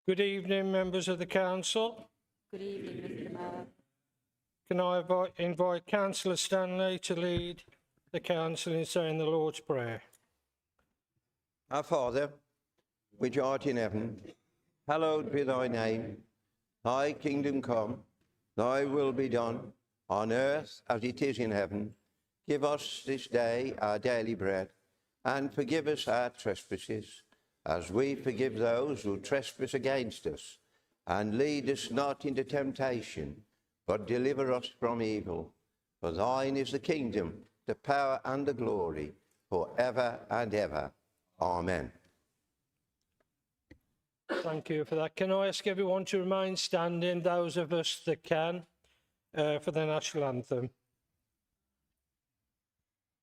Good evening, members of the council. Good evening, Mr. Mayor. Can I invite Councillor Stanley to lead the council in saying the Lord's Prayer? Our Father, which art in heaven, hallowed be thy name. Thy kingdom come, thy will be done, on earth as it is in heaven. Give us this day our daily bread, and forgive us our trespasses, as we forgive those who trespass against us. And lead us not into temptation, but deliver us from evil. For thine is the kingdom, the power and the glory, for ever and ever. Amen. Thank you for that. Can I ask everyone to remain standing, those of us that can, for the national anthem?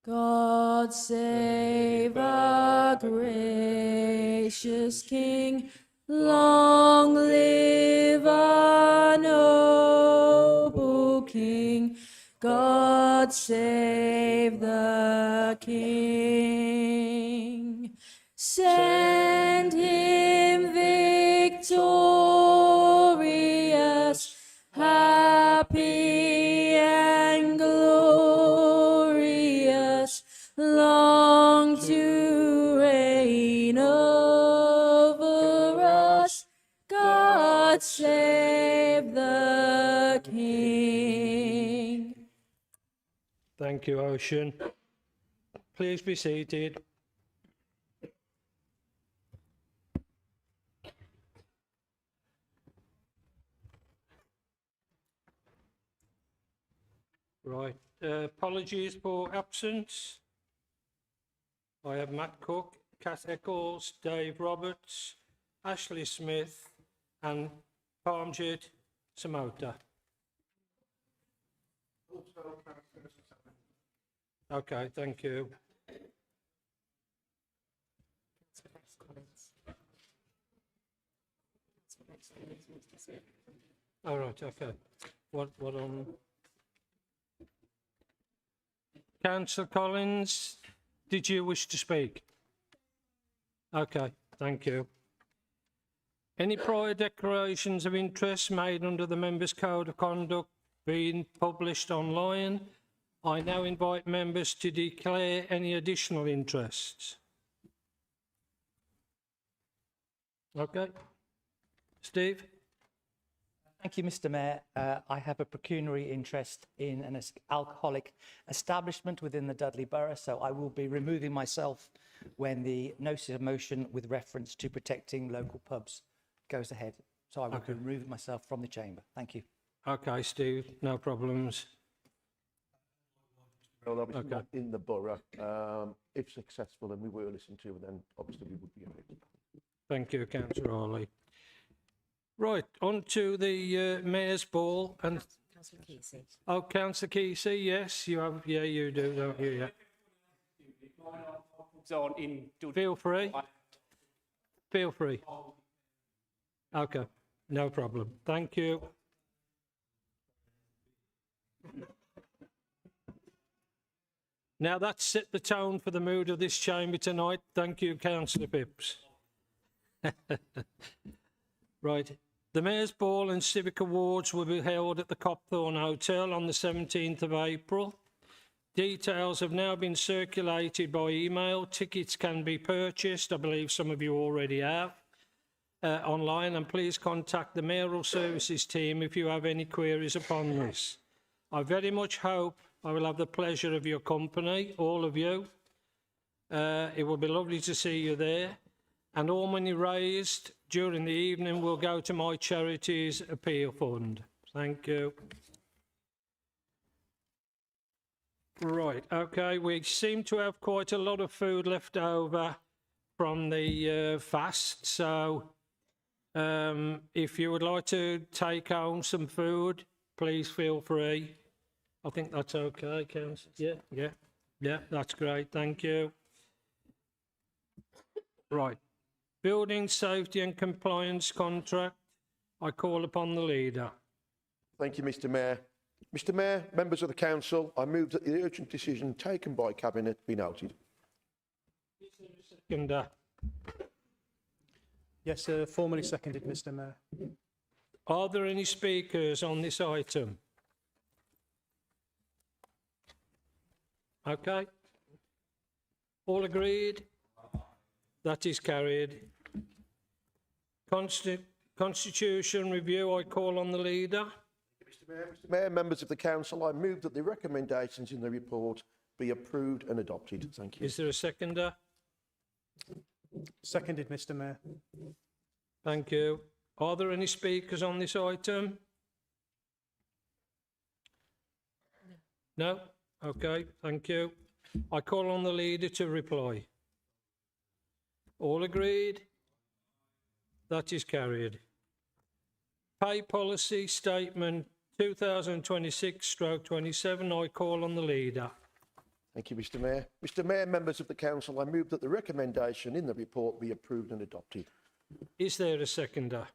God save our gracious King, long live our noble King. God save the King. Send him victorious, happy and glorious, long to reign over us. God save the King. Thank you, Ocean. Please be seated. Right. Apologies for absence. I have Matt Cook, Kath Eccles, Dave Roberts, Ashley Smith and Parmjit Samota. Okay, thank you. All right, okay. What on? Councillor Collins, did you wish to speak? Okay, thank you. Any prior declarations of interest made under the Members' Code of Conduct being published online? I now invite members to declare any additional interests. Okay. Steve? Thank you, Mr. Mayor. I have a pecuniary interest in an alcoholic establishment within the Dudley Borough, so I will be removing myself when the notice of motion with reference to protecting local pubs goes ahead. So I will be removing myself from the chamber. Thank you. Okay, Steve, no problems. Well, obviously not in the borough. If successful and we were listened to, then obviously we would be in it. Thank you, Councillor Hawley. Right, on to the Mayor's Ball. And Councillor Kesey. oh, Councillor Kesey, yes, you have. Yeah, you do, don't you? Yeah. Feel free. Feel free. Okay, no problem. Thank you. Now that's set the tone for the mood of this chamber tonight. Thank you, Councillor Phipps. Right. The Mayor's Ball and Civic Awards will be held at the Copthorne Hotel on the 17th of April. Details have now been circulated by email. Tickets can be purchased, I believe some of you already have, online, and please contact the Mayoral Services team if you have any queries upon this. I very much hope I will have the pleasure of your company, all of you. It will be lovely to see you there. And all money raised during the evening will go to my charities appeal fund. Thank you. Right, okay, we seem to have quite a lot of food left over from the fast, so if you would like to take home some food, please feel free. I think that's okay, Councillor. Yeah, that's great, thank you. Right. Building Safety and Compliance Contract. I call upon the leader. Thank you, Mr. Mayor. Mr. Mayor, members of the council, I move that the urgent decision taken by Cabinet be noted. Seconder. Yes, formally seconded, Mr Mayor. Are there any speakers on this item? Okay. All agreed? That is carried. Constitution review, I call on the leader. Mr Mayor, members of the council, I move that the recommendations in the report be approved and adopted. Thank you. Is there a seconder? Seconded, Mr Mayor. Thank you. Are there any speakers on this item? No? Okay, thank you. I call on the leader to reply. All agreed? That is carried. Pay policy statement 2026/27. I call on the leader. Thank you, Mr Mayor. Mr Mayor, members of the council, I move that the recommendation in the report be approved and adopted. Is there a seconder?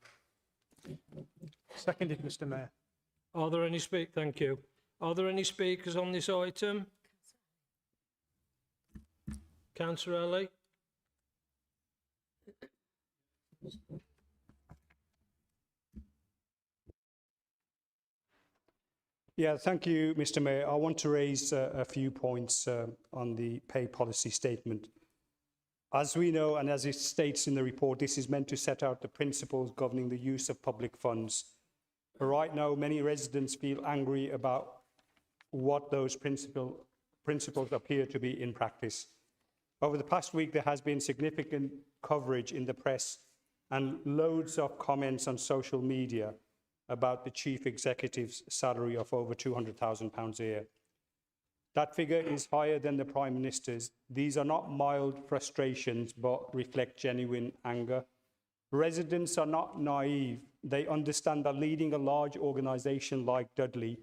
Seconded, Mr Mayor. Are there any Thank you. Are there any speakers on this item? Councillor Ali? Yeah, thank you, Mr. Mayor. I want to raise a few points on the pay policy statement. As we know, and as it states in the report, this is meant to set out the principles governing the use of public funds. But right now, many residents feel angry about what those principles appear to be in practice. Over the past week, there has been significant coverage in the press and loads of comments on social media about the chief executive's salary of over £200,000 a year. That figure is higher than the Prime Minister's. These are not mild frustrations, but reflect genuine anger. Residents are not naive. They understand that leading a large organisation like Dudley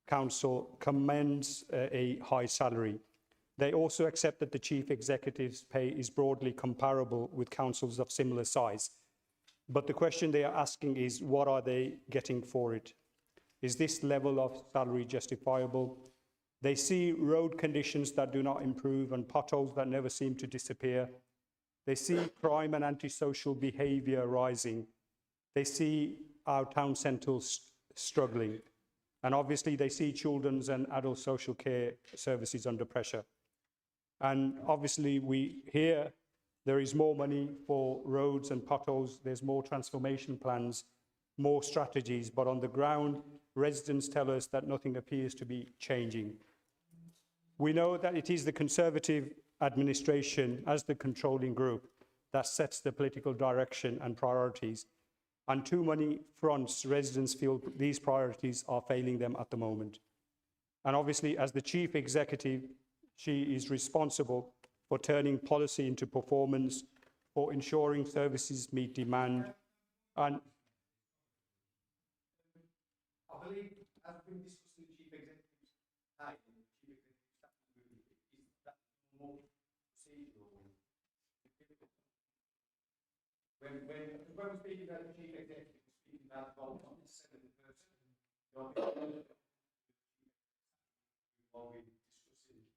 Council commands a high salary. They also accept that the chief executive's pay is broadly comparable with councils of similar size. But the question they are asking is, what are they getting for it? Is this level of salary justifiable? They see road conditions that do not improve and potholes that never seem to disappear. They see crime and antisocial behaviour rising. They see our town centres struggling. And obviously they see children's and adult social care services under pressure. And obviously we hear there is more money for roads and potholes, there's more transformation plans, more strategies, but on the ground, residents tell us that nothing appears to be changing. We know that it is the Conservative administration as the controlling group that sets the political direction and priorities. On too many fronts, residents feel these priorities are failing them at the moment. And obviously, as the chief executive, she is responsible for turning policy into performance, for ensuring services meet demand. And I believe, as we discussed with the chief executive, is that more procedural? When we're speaking about the chief executive, we're speaking about the role, not necessarily the person. While we're discussing the chief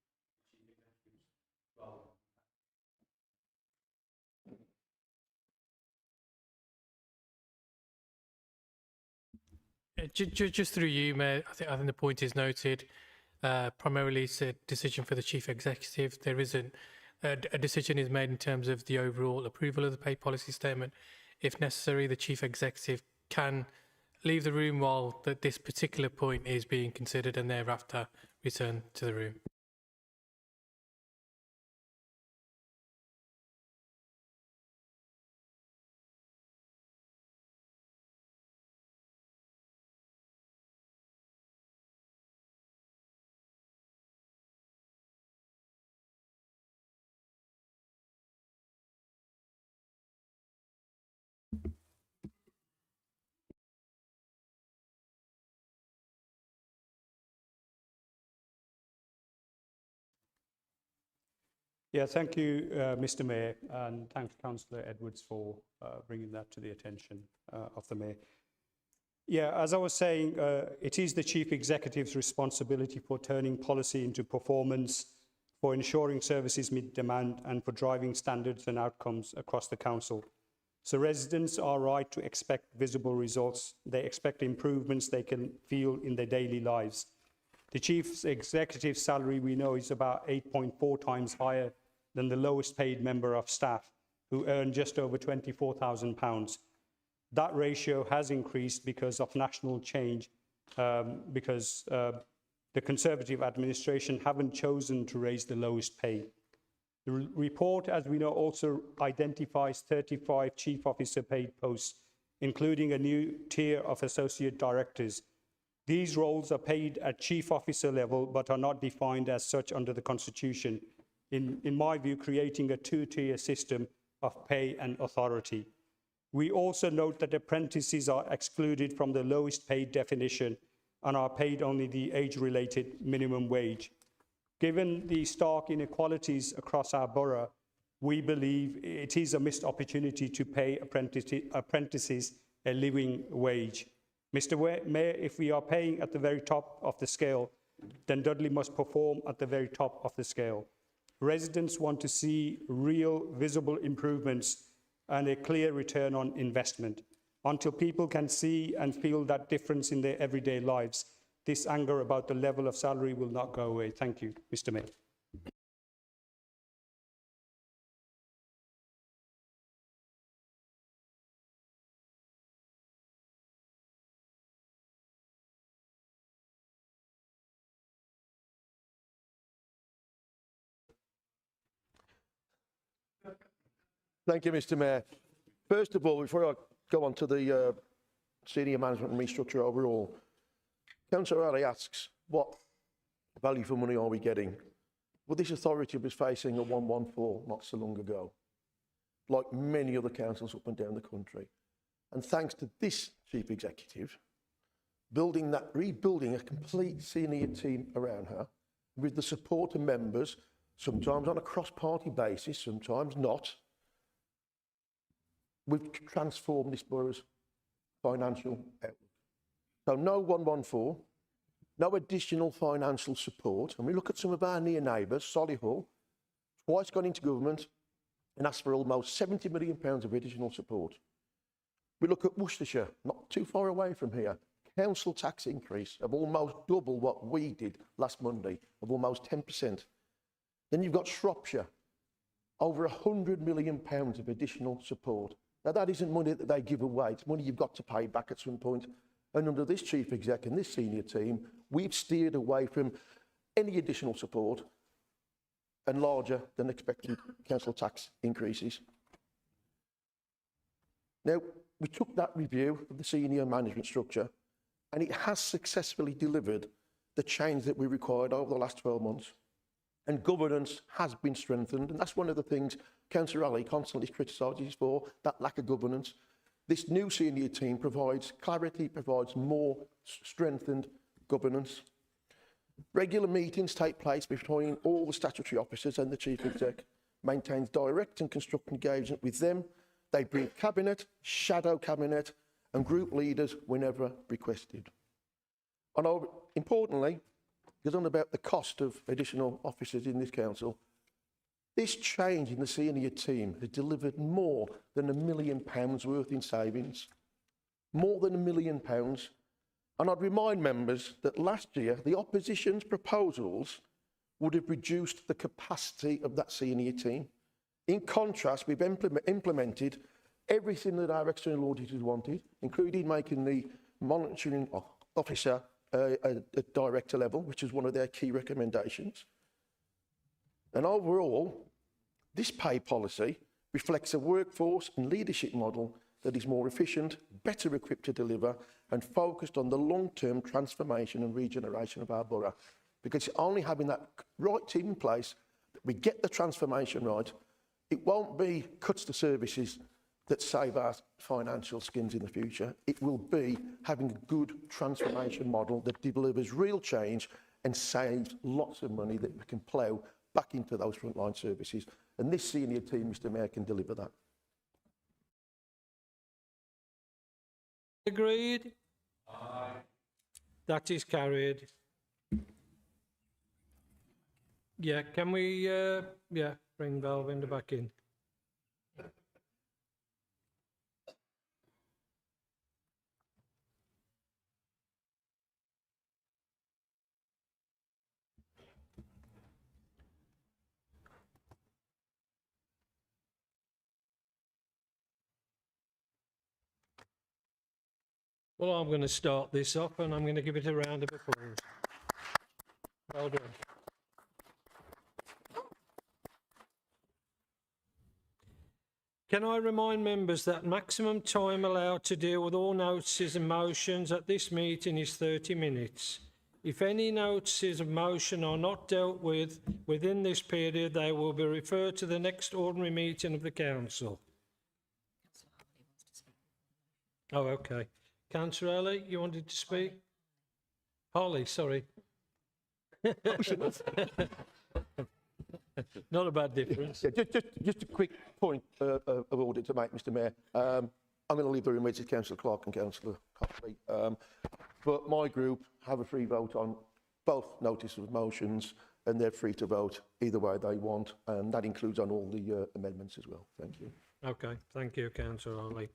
executive's role. Just through you, Mayor, I think the point is noted. Primarily, it's a decision for the chief executive. There isn't a decision is made in terms of the overall approval of the pay policy statement. If necessary, the chief executive can leave the room while this particular point is being considered and thereafter return to the room. Yeah, thank you, Mr. Mayor, and thanks, Councillor Edwards, for bringing that to the attention of the Mayor. Yeah, as I was saying, it is the Chief Executive's responsibility for turning policy into performance, for ensuring services meet demand, and for driving standards and outcomes across the Council. So residents are right to expect visible results. They expect improvements they can feel in their daily lives. The chief executive's salary, we know, is about 8.4 times higher than the lowest paid member of staff, who earn just over £24,000. That ratio has increased because of national change, because the Conservative administration haven't chosen to raise the lowest pay. The report, as we know, also identifies 35 chief officer paid posts, including a new tier of associate directors. These roles are paid at chief officer level, but are not defined as such under the Constitution, in my view, creating a two-tier system of pay and authority. We also note that apprentices are excluded from the lowest paid definition and are paid only the age-related minimum wage. Given the stark inequalities across our borough, we believe it is a missed opportunity to pay apprentices a living wage. Mr. Mayor, if we are paying at the very top of the scale, then Dudley must perform at the very top of the scale. Residents want to see real, visible improvements and a clear return on investment. Until people can see and feel that difference in their everyday lives, this anger about the level of salary will not go away. Thank you, Mr. Mayor. Thank you, Mr. Mayor. First of all, before I go on to the senior management and restructure overall, Councillor Ali asks, what value for money are we getting? Well, this authority was facing a 114 not so long ago, like many other councils up and down the country. And thanks to this chief executive, rebuilding a complete senior team around her, with the support of members, sometimes on a cross-party basis, sometimes not, we've transformed this borough's financial outlook. So no 114, no additional financial support. And we look at some of our near neighbours, Solihull, twice gone into government and asked for almost £70 million of additional support. We look at Worcestershire, not too far away from here, council tax increase of almost double what we did last Monday, of almost 10%. Then you've got Shropshire, over £100 million of additional support. Now, that isn't money that they give away. It's money you've got to pay back at some point. And under this chief exec and this senior team, we've steered away from any additional support and larger than expected council tax increases. Now, we took that review of the senior management structure, and it has successfully delivered the change that we required over the last 12 months. And governance has been strengthened. And that's one of the things Councillor Ali constantly criticises for, that lack of governance. This new senior team provides clarity, provides more strengthened governance. Regular meetings take place between all the statutory officers and the chief exec, maintains direct and constructive engagement with them. They bring cabinet, shadow cabinet, and group leaders whenever requested. And importantly, because on about the cost of additional officers in this council, this change in the senior team has delivered more than £1 million worth in savings. More than £1 million. And I'd remind members that last year, the opposition's proposals would have reduced the capacity of that senior team. In contrast, we've implemented everything that our external auditors wanted, including making the monitoring officer at director level, which is one of their key recommendations. And overall, this pay policy reflects a workforce and leadership model that is more efficient, better equipped to deliver, and focused on the long-term transformation and regeneration of our borough. Because only having that right team in place, that we get the transformation right, it won't be cuts to services that save our financial skins in the future. It will be having a good transformation model that delivers real change and saves lots of money that we can plough back into those frontline services. And this senior team, Mr. Mayor, can deliver that. Agreed? Aye. That is carried. Yeah, can we, bring Valvinder back in? Well, I'm going to start this off and I'm going to give it a round of applause. Well done. Can I remind members that maximum time allowed to deal with all notices and motions at this meeting is 30 minutes. If any notices of motion are not dealt with within this period, they will be referred to the next ordinary meeting of the council. Oh, okay. Councillor Ellie, you wanted to speak? Holly, sorry. Not a bad difference. Yeah, just a quick point of order to make, Mr Mayor. I'm going to leave the room with Councillor Clark and Councillor Copley. But my group have a free vote on both notices of motions and they're free to vote either way they want, and that includes on all the amendments as well. Thank you. Okay, thank you, Councillor Holly.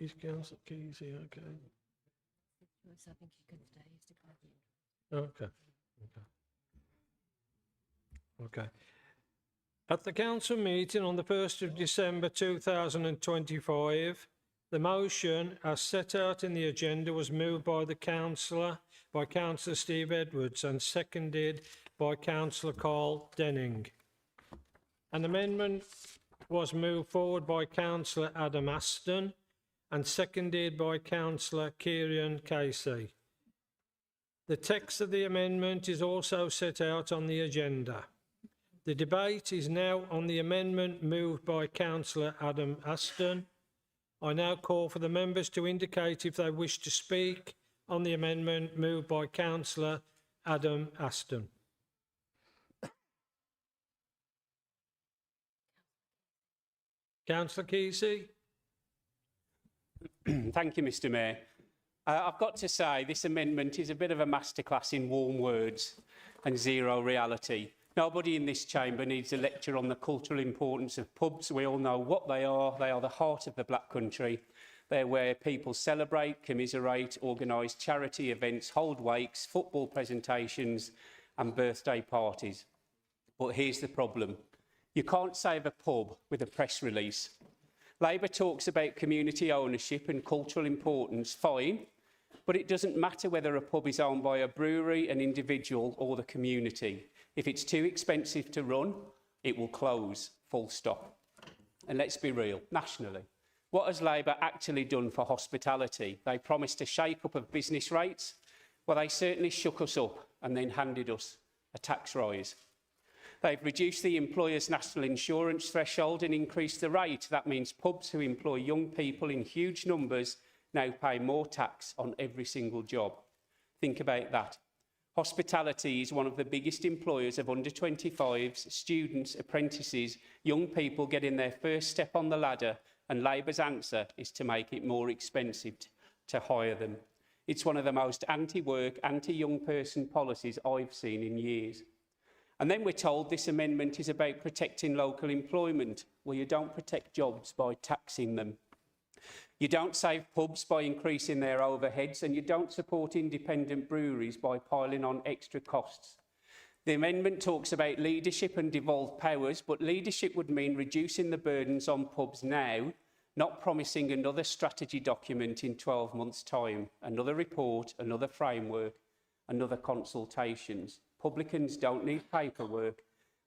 Is Councillor Kesey okay? Yes, I think you can stay. Stick around. Okay. Okay. At the council meeting on the 1st of December 2025, the motion as set out in the agenda was moved by Councillor Steve Edwards and seconded by Councillor Carl Denning. An amendment was moved forward by Councillor Adam Aston and seconded by Councillor Kieran Casey. The text of the amendment is also set out on the agenda. The debate is now on the amendment moved by Councillor Adam Aston. I now call for the members to indicate if they wish to speak on the amendment moved by Councillor Adam Aston. Councillor Kesey. Thank you, Mr Mayor. I've got to say this amendment is a bit of a masterclass in warm words and zero reality. Nobody in this chamber needs a lecture on the cultural importance of pubs. We all know what they are. They are the heart of the Black Country. They're where people celebrate, commiserate, organise charity events, hold wakes, football presentations and birthday parties. But here's the problem. You can't save a pub with a press release. Labour talks about community ownership and cultural importance, fine, but it doesn't matter whether a pub is owned by a brewery, an individual or the community. If it's too expensive to run, it will close, full stop. And let's be real, nationally, what has Labour actually done for hospitality? They promised a shake-up of business rates. Well, they certainly shook us up and then handed us a tax rise. They've reduced the employer's national insurance threshold and increased the rate. That means pubs who employ young people in huge numbers now pay more tax on every single job. Think about that. Hospitality is one of the biggest employers of under 25s, students, apprentices, young people getting their first step on the ladder, and Labour's answer is to make it more expensive to hire them. It's one of the most anti-work, anti-young person policies I've seen in years. And then we're told this amendment is about protecting local employment. Well, you don't protect jobs by taxing them. You don't save pubs by increasing their overheads, and you don't support independent breweries by piling on extra costs. The amendment talks about leadership and devolved powers, but leadership would mean reducing the burdens on pubs now, not promising another strategy document in 12 months' time, another report, another framework, another consultations. Publicans don't need paperwork,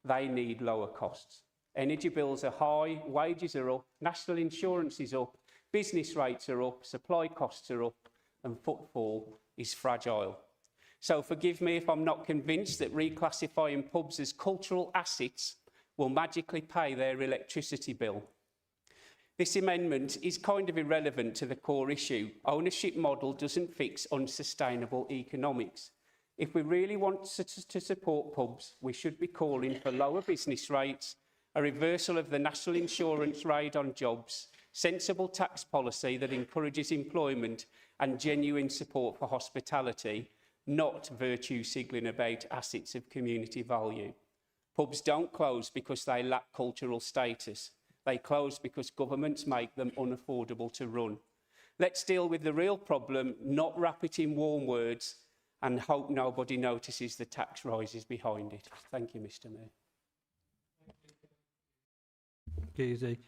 they need lower costs. Energy bills are high, wages are up, national insurance is up, business rates are up, supply costs are up, and footfall is fragile. So forgive me if I'm not convinced that reclassifying pubs as cultural assets will magically pay their electricity bill. This amendment is kind of irrelevant to the core issue. Ownership model doesn't fix unsustainable economics. If we really want to support pubs, we should be calling for lower business rates, a reversal of the national insurance raid on jobs, sensible tax policy that encourages employment and genuine support for hospitality, not virtue signalling about assets of community value. Pubs don't close because they lack cultural status. They close because governments make them unaffordable to run. Let's deal with the real problem, not wrap it in warm words and hope nobody notices the tax rises behind it. Thank you, Mr. Mayor. Easy.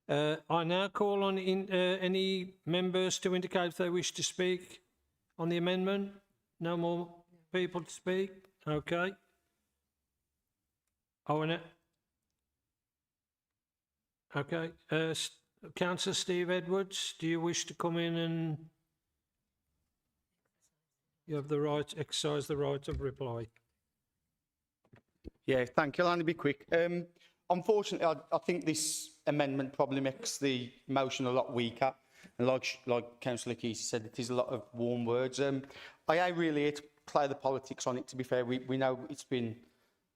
I now call on any members to indicate if they wish to speak on the amendment. No more people to speak? Okay. Okay. Councillor Steve Edwards, do you wish to come in and you have the right, exercise the right of reply? Yeah, thank you. I'll only be quick. Unfortunately, I think this amendment probably makes the motion a lot weaker. And like Councillor Kesey said, it is a lot of warm words. I ain't really here to play the politics on it, to be fair. We know it's been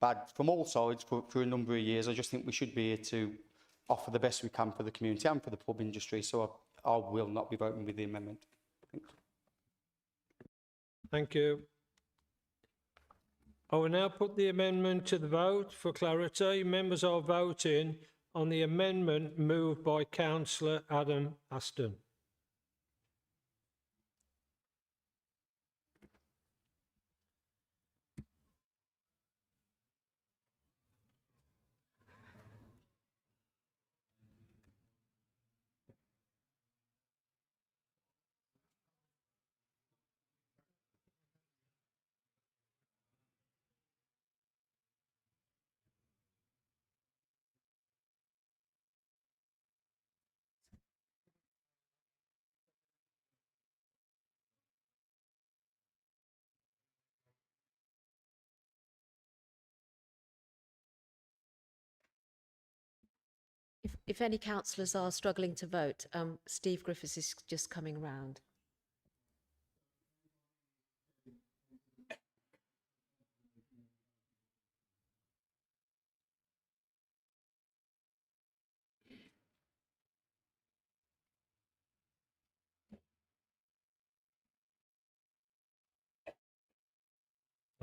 bad from all sides for a number of years. I just think we should be here to offer the best we can for the community and for the pub industry. So I will not be voting with the amendment. Thanks. Thank you. I will now put the amendment to the vote for clarity. Members are voting on the amendment moved by Councillor Adam Aston. If any councillors are struggling to vote, Steve Griffiths is just coming round.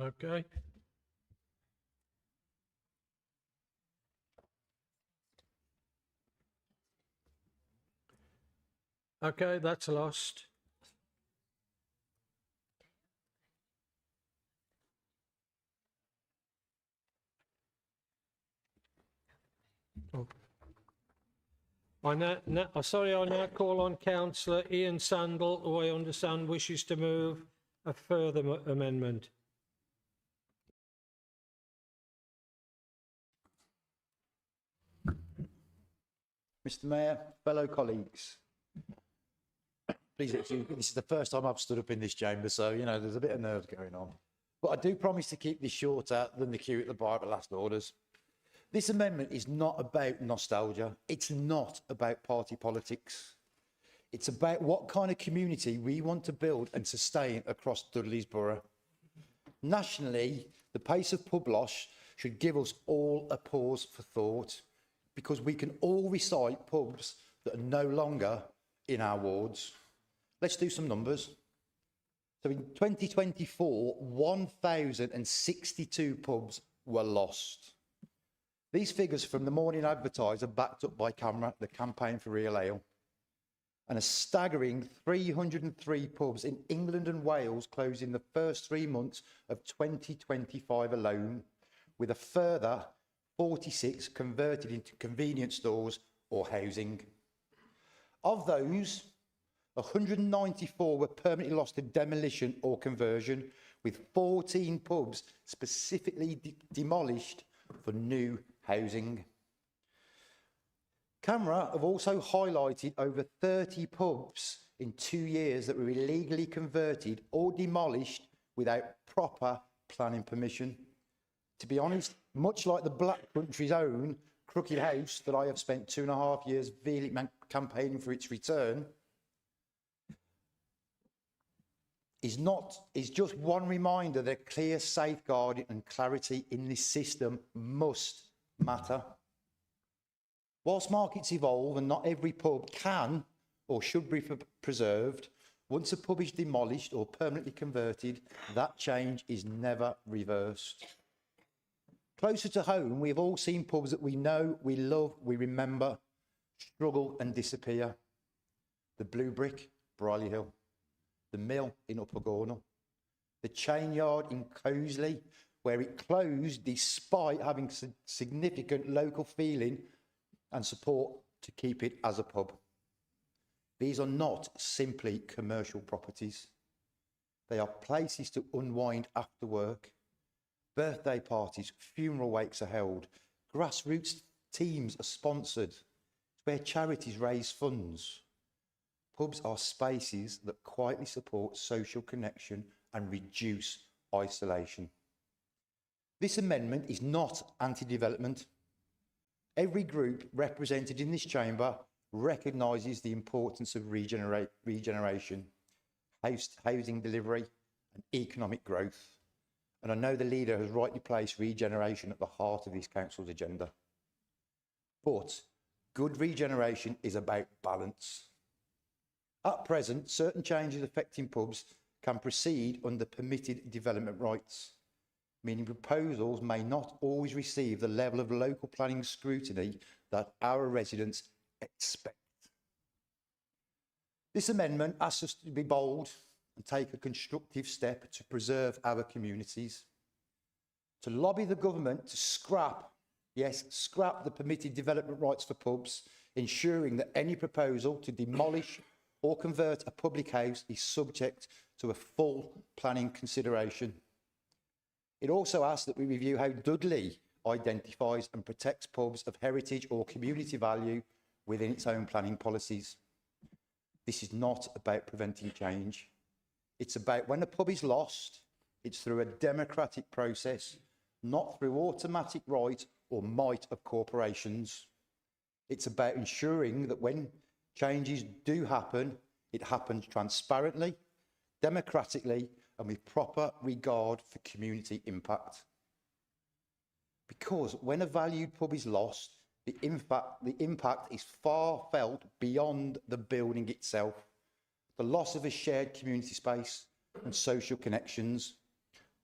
Okay. Okay, that's lost. Oh. I now call on Councillor Ian Sandal, who I understand wishes to move a further amendment. Mr Mayor, fellow colleagues, please excuse me, this is the first time I've stood up in this chamber, so, you know, there's a bit of nerves going on. But I do promise to keep this shorter than the queue at the bar at the last orders. This amendment is not about nostalgia. It's not about party politics. It's about what kind of community we want to build and sustain across Dudley's Borough. Nationally, the pace of pub loss should give us all a pause for thought, because we can all recite pubs that are no longer in our wards. Let's do some numbers. So in 2024, 1,062 pubs were lost. These figures from the Morning Advertiser backed up by CAMRA, the Campaign for Real Ale. And a staggering 303 pubs in England and Wales closed in the first 3 months of 2025 alone, with a further 46 converted into convenience stores or housing. Of those, 194 were permanently lost to demolition or conversion, with 14 pubs specifically demolished for new housing. CAMRA have also highlighted over 30 pubs in 2 years that were illegally converted or demolished without proper planning permission. To be honest, much like the Black Country's own Crooked House that I have spent 2.5 years vehemently campaigning for its return, is just one reminder that clear safeguarding and clarity in this system must matter. Whilst markets evolve and not every pub can or should be preserved, Once a pub is demolished or permanently converted, that change is never reversed. Closer to home, we have all seen pubs that we know, we love, we remember, struggle and disappear. The Blue Brick, Briley Hill, the Mill in Upper Gornal, the Chain Yard in Coseley, where it closed despite having significant local feeling and support to keep it as a pub. These are not simply commercial properties. They are places to unwind after work. Birthday parties, funeral wakes are held. Grassroots teams are sponsored. It's where charities raise funds. Pubs are spaces that quietly support social connection and reduce isolation. This amendment is not anti-development. Every group represented in this chamber recognises the importance of regeneration, housing delivery and economic growth. And I know the leader has rightly placed regeneration at the heart of this council's agenda. But good regeneration is about balance. At present, certain changes affecting pubs can proceed under permitted development rights, meaning proposals may not always receive the level of local planning scrutiny that our residents expect. This amendment asks us to be bold and take a constructive step to preserve our communities, to lobby the government to scrap the permitted development rights for pubs, ensuring that any proposal to demolish or convert a public house is subject to a full planning consideration. It also asks that we review how Dudley identifies and protects pubs of heritage or community value within its own planning policies. This is not about preventing change. It's about when a pub is lost, it's through a democratic process, not through automatic right or might of corporations. It's about ensuring that when changes do happen, it happens transparently, democratically, and with proper regard for community impact. Because when a valued pub is lost, the impact is far felt beyond the building itself. The loss of a shared community space and social connections.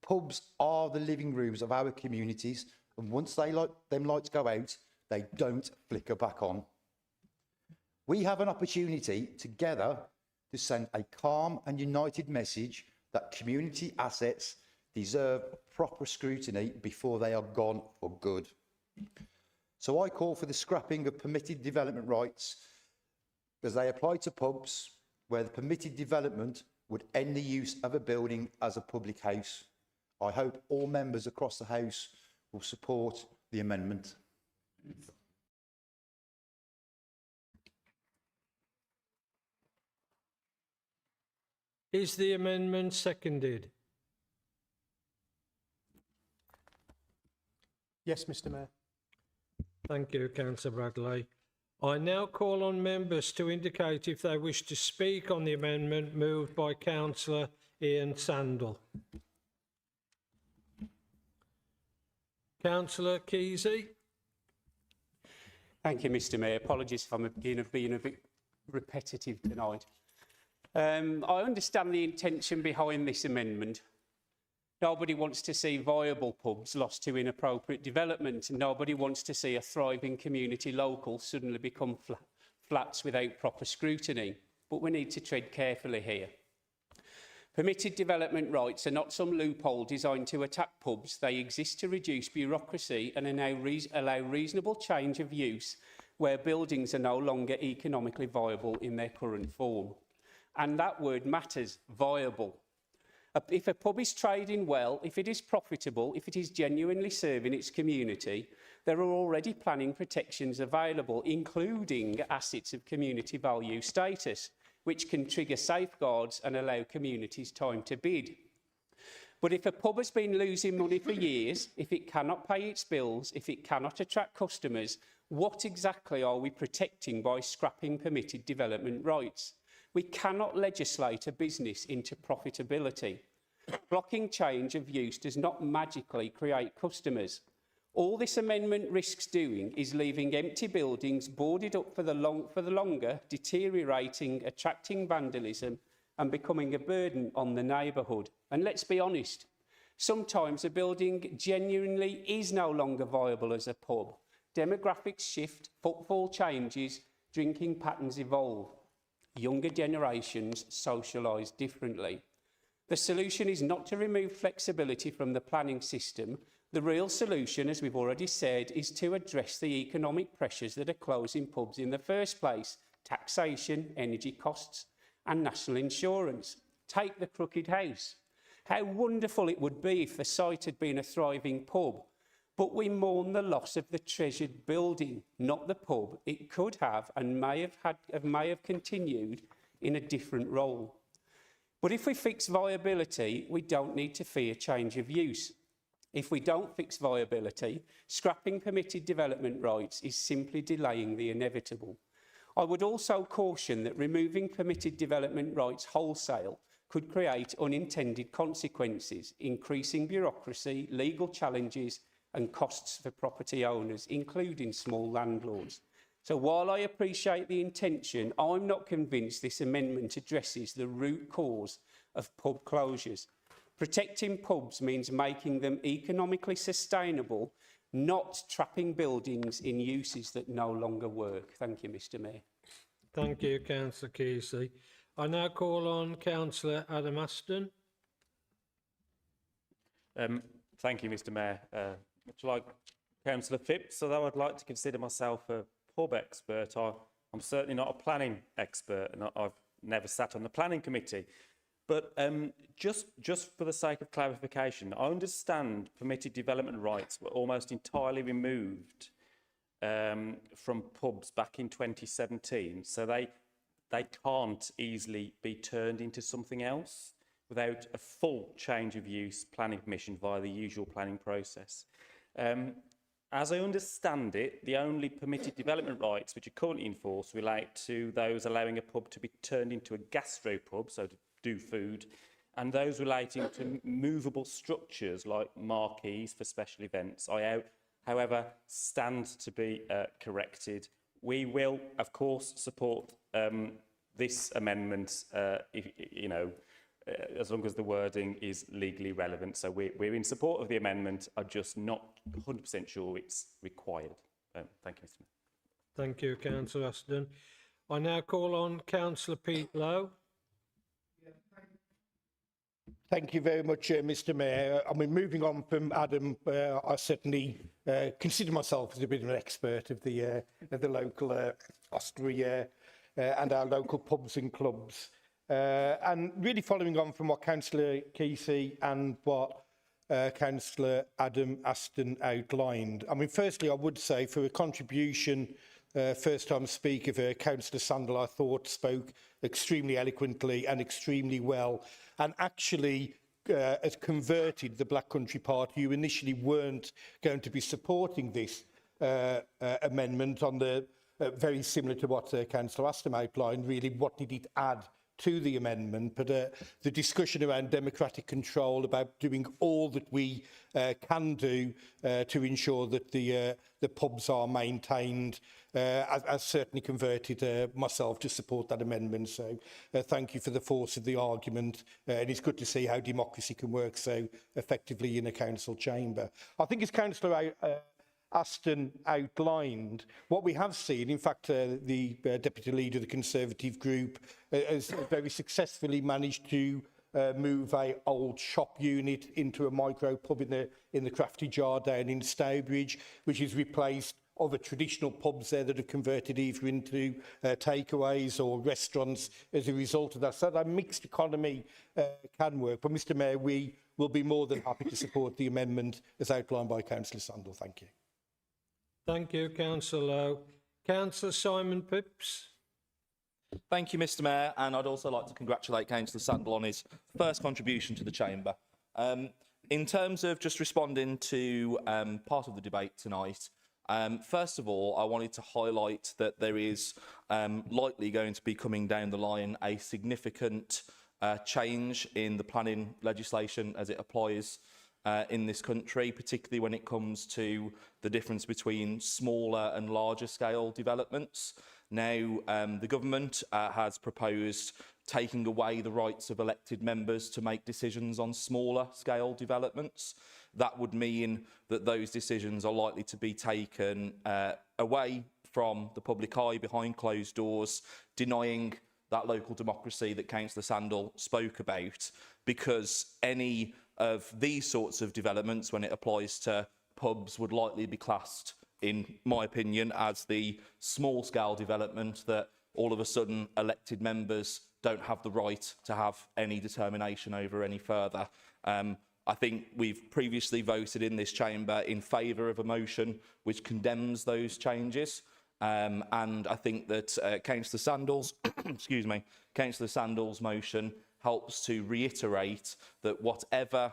Pubs are the living rooms of our communities, and once them lights go out, they don't flicker back on. We have an opportunity together to send a calm and united message that community assets deserve proper scrutiny before they are gone for good. So I call for the scrapping of permitted development rights as they apply to pubs where the permitted development would end the use of a building as a public house. I hope all members across the House will support the amendment. Is the amendment seconded? Yes, Mr Mayor. Thank you, Councillor Bradley. I now call on members to indicate if they wish to speak on the amendment moved by Councillor Ian Sandal. Councillor Kesey. Thank you, Mr Mayor. Apologies if I'm being a bit repetitive tonight. I understand the intention behind this amendment. Nobody wants to see viable pubs lost to inappropriate development, and nobody wants to see a thriving community local suddenly become flats without proper scrutiny. But we need to tread carefully here. Permitted development rights are not some loophole designed to attack pubs. They exist to reduce bureaucracy and allow reasonable change of use where buildings are no longer economically viable in their current form. And that word matters, viable. If a pub is trading well, if it is profitable, if it is genuinely serving its community, there are already planning protections available, including assets of community value status, which can trigger safeguards and allow communities time to bid. But if a pub has been losing money for years, if it cannot pay its bills, if it cannot attract customers, what exactly are we protecting by scrapping permitted development rights? We cannot legislate a business into profitability. Blocking change of use does not magically create customers. All this amendment risks doing is leaving empty buildings boarded up for the longer, deteriorating, attracting vandalism and becoming a burden on the neighbourhood. And let's be honest, sometimes a building genuinely is no longer viable as a pub. Demographics shift, footfall changes, drinking patterns evolve. Younger generations socialise differently. The solution is not to remove flexibility from the planning system. The real solution, as we've already said, is to address the economic pressures that are closing pubs in the first place: taxation, energy costs and national insurance. Take the Crooked House. How wonderful it would be if the site had been a thriving pub, but we mourn the loss of the treasured building, not the pub it could have and may have continued in a different role. But if we fix viability, we don't need to fear change of use. If we don't fix viability, scrapping permitted development rights is simply delaying the inevitable. I would also caution that removing permitted development rights wholesale could create unintended consequences, increasing bureaucracy, legal challenges and costs for property owners, including small landlords. So while I appreciate the intention, I'm not convinced this amendment addresses the root cause of pub closures. Protecting pubs means making them economically sustainable, not trapping buildings in uses that no longer work. Thank you, Mr. Mayor. Thank you, Councillor Kesey. I now call on Councillor Adam Aston. Thank you, Mr. Mayor. Much like Councillor Phipps, although I'd like to consider myself a pub expert, I'm certainly not a planning expert, and I've never sat on the planning committee. But just for the sake of clarification, I understand permitted development rights were almost entirely removed from pubs back in 2017, so they can't easily be turned into something else without a full change of use planning permission via the usual planning process. As I understand it, the only permitted development rights which are currently in force relate to those allowing a pub to be turned into a gastropub, so to do food, and those relating to movable structures like marquees for special events. I, however, stand to be corrected. We will, of course, support this amendment, as long as the wording is legally relevant. So we're in support of the amendment. I'm just not 100% sure it's required. Thank you, Mr. Mayor. Thank you, Councillor Aston. I now call on Councillor Pete Lowe. Thank you very much, Mr. Mayor. I mean, moving on from Adam, I certainly consider myself as a bit of an expert of the local hostelry and our local pubs and clubs. And really following on from what Councillor Kesey and what Councillor Adam Aston outlined. I mean, firstly, I would say for a contribution, first-time speaker, Councillor Sandal, I thought spoke extremely eloquently and extremely well, and actually has converted the Black Country Party, who initially weren't going to be supporting this amendment on the very similar to what Councillor Aston outlined. Really, what did it add to the amendment? But the discussion around democratic control, about doing all that we can do to ensure that the pubs are maintained, has certainly converted myself to support that amendment. So thank you for the force of the argument, and it's good to see how democracy can work so effectively in a council chamber. I think as Councillor Aston outlined, what we have seen, in fact, the Deputy Leader of the Conservative group has very successfully managed to move a old shop unit into a micro pub in the Crafty Jar down in Stowbridge, which has replaced other traditional pubs there that have converted either into takeaways or restaurants as a result of that. So that mixed economy can work. But Mr. Mayor, we will be more than happy to support the amendment as outlined by Councillor Sandal. Thank you. Thank you, Councillor Lowe. Councillor Simon Phipps. Thank you, Mr. Mayor, and I'd also like to congratulate Councillor Sandal on his first contribution to the Chamber. In terms of just responding to part of the debate tonight, first of all, I wanted to highlight that there is likely going to be coming down the line a significant change in the planning legislation as it applies in this country, particularly when it comes to the difference between smaller and larger scale developments. Now, the government has proposed taking away the rights of elected members to make decisions on smaller scale developments. That would mean that those decisions are likely to be taken away from the public eye behind closed doors, denying that local democracy that Councillor Sandal spoke about, because any of these sorts of developments, when it applies to pubs, would likely be classed, in my opinion, as the small-scale development that all of a sudden elected members don't have the right to have any determination over any further. I think we've previously voted in this chamber in favour of a motion which condemns those changes. And I think that Councillor Sandal's, excuse me, Councillor Sandal's motion helps to reiterate that whatever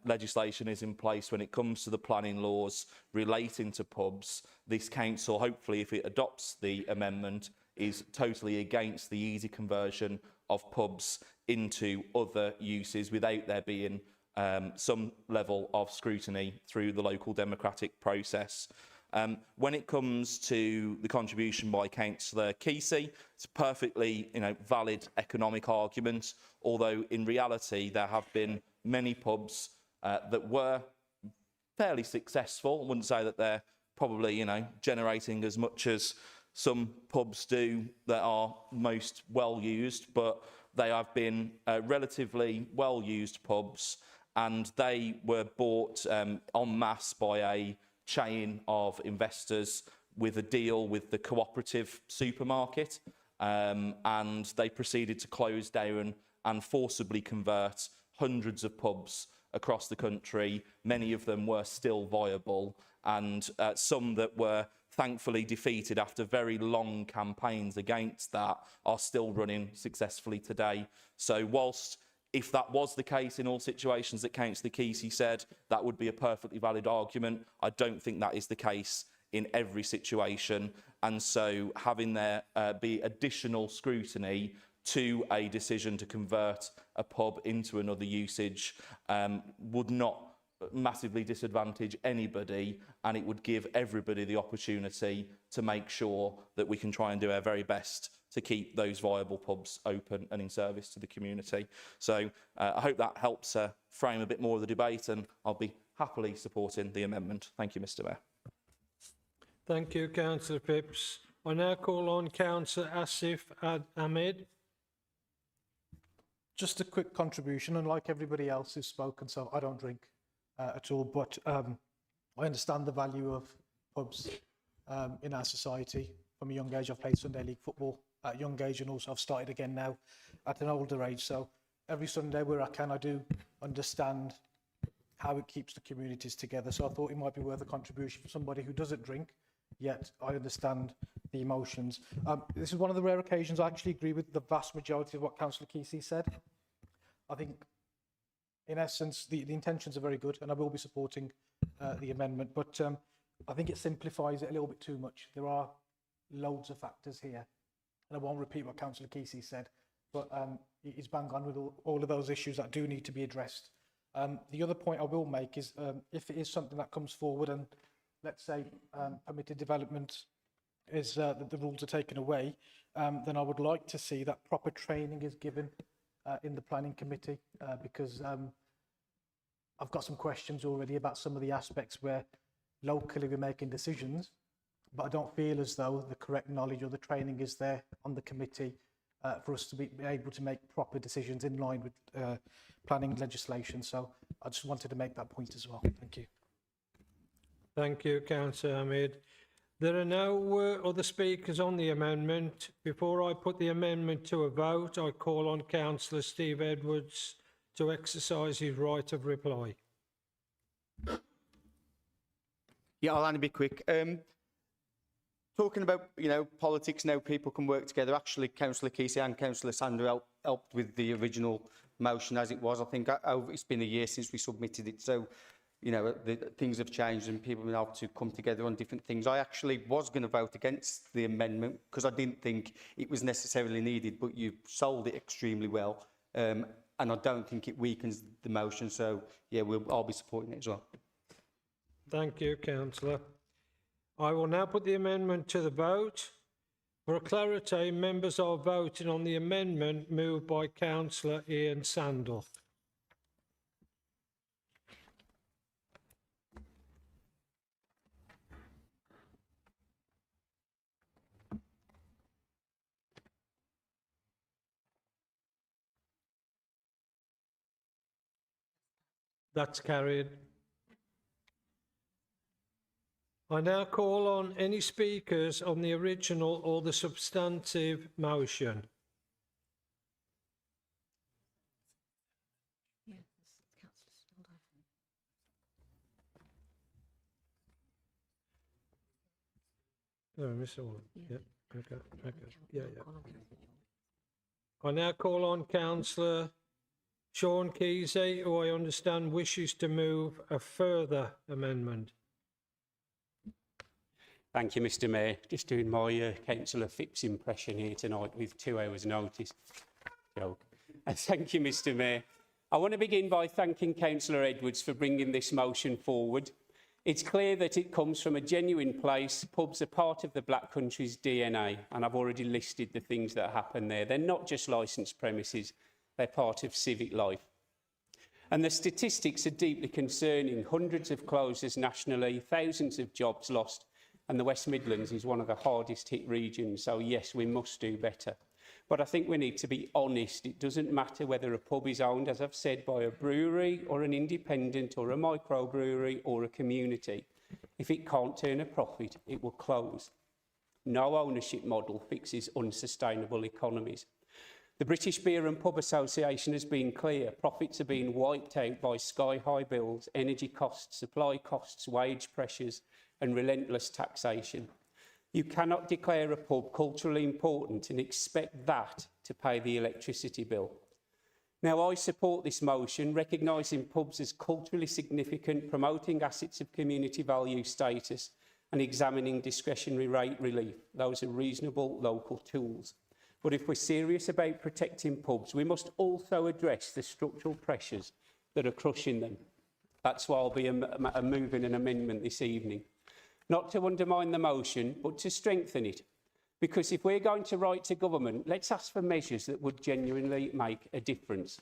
legislation is in place when it comes to the planning laws relating to pubs, this council, hopefully, if it adopts the amendment, is totally against the easy conversion of pubs into other uses without there being some level of scrutiny through the local democratic process. When it comes to the contribution by Councillor Kesey, it's a perfectly valid economic argument, although in reality there have been many pubs that were fairly successful. I wouldn't say that they're probably generating as much as some pubs do that are most well used, but they have been relatively well used pubs, and they were bought en masse by a chain of investors with a deal with the cooperative supermarket, and they proceeded to close down and forcibly convert hundreds of pubs across the country. Many of them were still viable, and some that were thankfully defeated after very long campaigns against that are still running successfully today. So whilst if that was the case in all situations that Councillor Kesey said, that would be a perfectly valid argument. I don't think that is the case in every situation. And so having there be additional scrutiny to a decision to convert a pub into another usage would not massively disadvantage anybody, and it would give everybody the opportunity to make sure that we can try and do our very best to keep those viable pubs open and in service to the community. So I hope that helps frame a bit more of the debate, and I'll be happily supporting the amendment. Thank you, Mr. Mayor. Thank you, Councillor Phipps. I now call on Councillor Asif Ahmed. Just a quick contribution, unlike everybody else who's spoken, so I don't drink at all, but I understand the value of pubs in our society. From a young age, I've played Sunday League football at a young age, and also I've started again now at an older age. So every Sunday where I can, I do understand how it keeps the communities together. So I thought it might be worth a contribution for somebody who doesn't drink, yet I understand the emotions. This is one of the rare occasions I actually agree with the vast majority of what Councillor Kesey said. I think, in essence, the intentions are very good, and I will be supporting the amendment, but I think it simplifies it a little bit too much. There are loads of factors here, and I won't repeat what Councillor Kesey said, but he's bang on with all of those issues that do need to be addressed. The other point I will make is if it is something that comes forward and, let's say, permitted development is that the rules are taken away, then I would like to see that proper training is given in the planning committee, because I've got some questions already about some of the aspects where locally we're making decisions, but I don't feel as though the correct knowledge or the training is there on the committee for us to be able to make proper decisions in line with planning legislation. So I just wanted to make that point as well. Thank you. Thank you, Councillor Ahmed. There are no other speakers on the amendment. Before I put the amendment to a vote, I call on Councillor Steve Edwards to exercise his right of reply. Yeah, I'll only be quick. Talking about, politics now, people can work together. Actually, Councillor Kesey and Councillor Sandal helped with the original motion as it was. I think it's been a year since we submitted it, so things have changed and people have been able to come together on different things. I actually was going to vote against the amendment because I didn't think it was necessarily needed, but you've sold it extremely well, and I don't think it weakens the motion. So yeah, I'll be supporting it as well. Thank you, Councillor. I will now put the amendment to the vote. For clarity, members are voting on the amendment moved by Councillor Ian Sandel. That's carried. I now call on any speakers on the original or the substantive motion. No, Mr. Wall. Yeah. Okay. Yeah. I now call on Councillor Sean Kesey, who I understand wishes to move a further amendment. Thank you, Mr Mayor. Just doing my Councillor Phipps impression here tonight with 2 hours' notice. Joke. Thank you, Mr Mayor. I want to begin by thanking Councillor Edwards for bringing this motion forward. It's clear that it comes from a genuine place. Pubs are part of the Black Country's DNA, and I've already listed the things that happen there. They're not just licensed premises, they're part of civic life. And the statistics are deeply concerning. Hundreds of closures nationally, thousands of jobs lost, and the West Midlands is one of the hardest hit regions. So yes, we must do better. But I think we need to be honest. It doesn't matter whether a pub is owned, as I've said, by a brewery or an independent or a microbrewery or a community. If it can't turn a profit, it will close. No ownership model fixes unsustainable economies. The British Beer and Pub Association has been clear. Profits are being wiped out by sky-high bills, energy costs, supply costs, wage pressures and relentless taxation. You cannot declare a pub culturally important and expect that to pay the electricity bill. Now, I support this motion, recognising pubs as culturally significant, promoting assets of community value status and examining discretionary rate relief. Those are reasonable local tools. But if we're serious about protecting pubs, we must also address the structural pressures that are crushing them. That's why I'll be moving an amendment this evening. Not to undermine the motion, but to strengthen it. Because if we're going to write to government, let's ask for measures that would genuinely make a difference.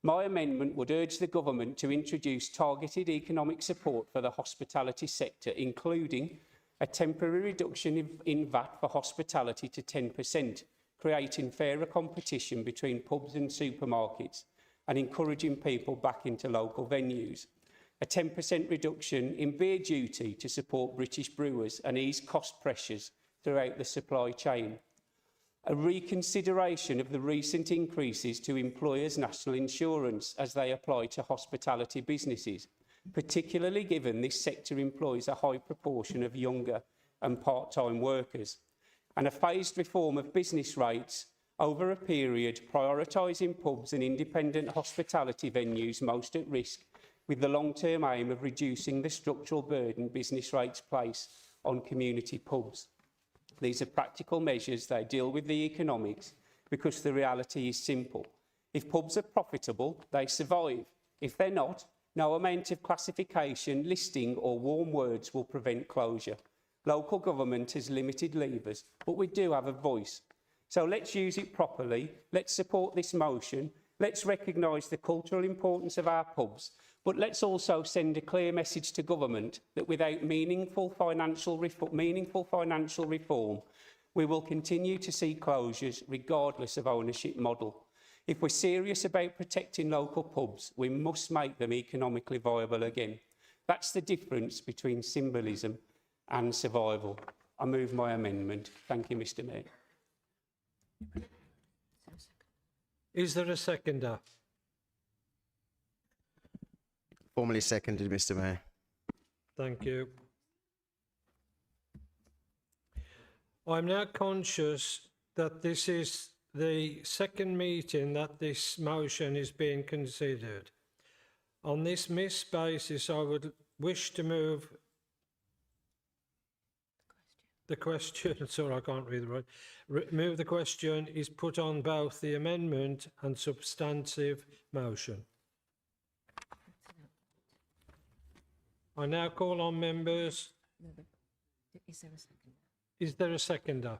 My amendment would urge the government to introduce targeted economic support for the hospitality sector, including a temporary reduction in VAT for hospitality to 10%, creating fairer competition between pubs and supermarkets, and encouraging people back into local venues. A 10% reduction in beer duty to support British brewers and ease cost pressures throughout the supply chain. A reconsideration of the recent increases to employers' national insurance as they apply to hospitality businesses, particularly given this sector employs a high proportion of younger and part-time workers. And a phased reform of business rates over a period, prioritising pubs and independent hospitality venues most at risk, with the long-term aim of reducing the structural burden business rates place on community pubs. These are practical measures. They deal with the economics because the reality is simple. If pubs are profitable, they survive. If they're not, no amount of classification, listing or warm words will prevent closure. Local government has limited levers, but we do have a voice. So let's use it properly. Let's support this motion. Let's recognise the cultural importance of our pubs, but let's also send a clear message to government that without meaningful financial reform, we will continue to see closures regardless of ownership model. If we're serious about protecting local pubs, we must make them economically viable again. That's the difference between symbolism and survival. I move my amendment. Thank you, Mr Mayor. Is there a seconder? Formally seconded, Mr Mayor. Thank you. I'm now conscious that this is the second meeting that this motion is being considered. On this missed basis, I would wish to move the question, sorry, I can't read the right. Move the question is put on both the amendment and substantive motion. I now call on members. Is there a second? Is there a seconder?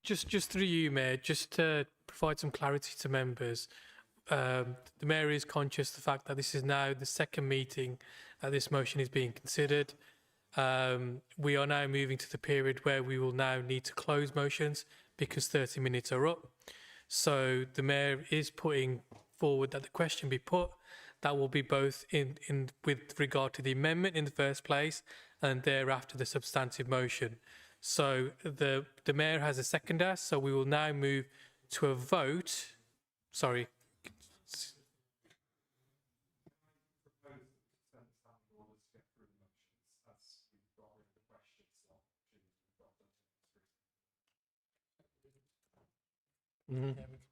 Just through you, Mayor, just to provide some clarity to members, the Mayor is conscious of the fact that this is now the second meeting that this motion is being considered. We are now moving to the period where we will now need to close motions because 30 minutes are up. So the Mayor is putting forward that the question be put. That will be both in with regard to the amendment in the first place and thereafter the substantive motion. So the Mayor has a seconder, so we will now move to a vote. Sorry.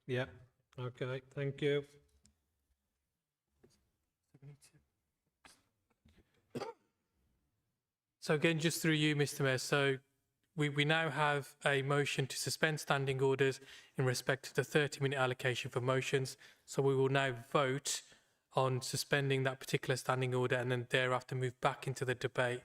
Yeah, okay, thank you. So again, just through you, Mr. Mayor, so we now have a motion to suspend standing orders in respect to the 30-minute allocation for motions. So we will now vote on suspending that particular standing order and then thereafter move back into the debate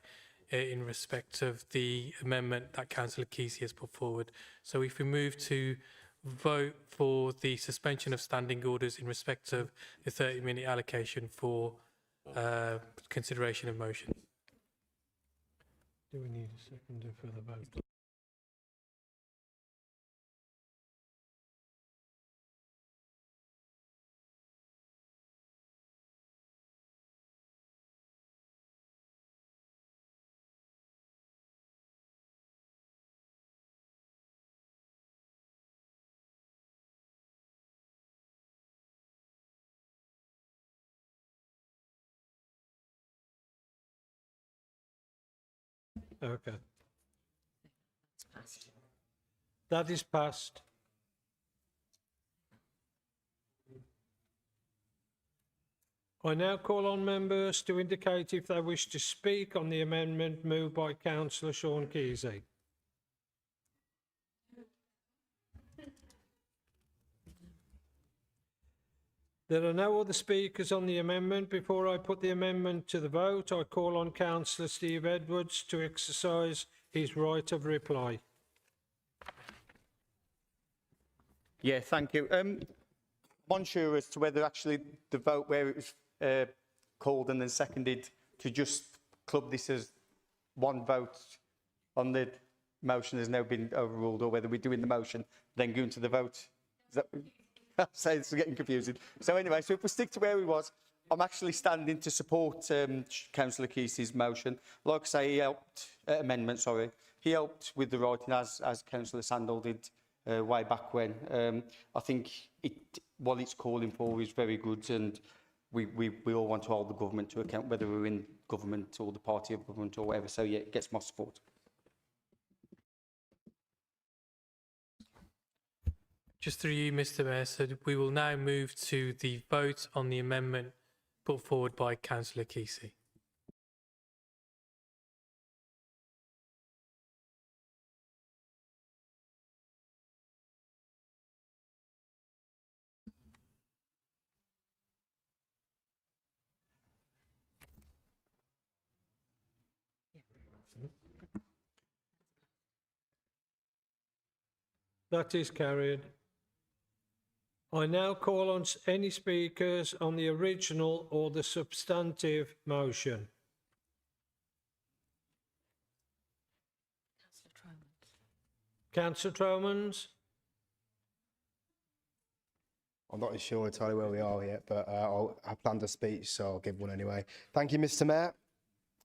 in respect of the amendment that Councillor Kesey has put forward. So if we move to vote for the suspension of standing orders in respect of the 30-minute allocation for consideration of motions. Do we need a seconder for the vote? Okay. It's passed. That is passed. I now call on members to indicate if they wish to speak on the amendment moved by Councillor Sean Kesey. There are no other speakers on the amendment. Before I put the amendment to the vote, I call on Councillor Steve Edwards to exercise his right of reply. Yeah, thank you. I'm unsure as to whether actually the vote where it was called and then seconded to just club this as one vote on the motion has now been overruled, or whether we're doing the motion then going to the vote. Is that... So it's getting confusing. So anyway, so if we stick to where we was, I'm actually standing to support Councillor Kesey's motion. Like I say, he helped, amendment, sorry. He helped with the writing as Councillor Sandal did way back when. I think what it's calling for is very good, and we all want to hold the government to account, whether we're in government or the party of government or whatever. So yeah, it gets my support. Just through you, Mr. Mayor, so we will now move to the vote on the amendment put forward by Councillor Kesey. That is carried. I now call on any speakers on the original or the substantive motion. Councillor Tromans? I'm not sure entirely where we are yet, but I planned a speech, so I'll give one anyway. Thank you, Mr. Mayor.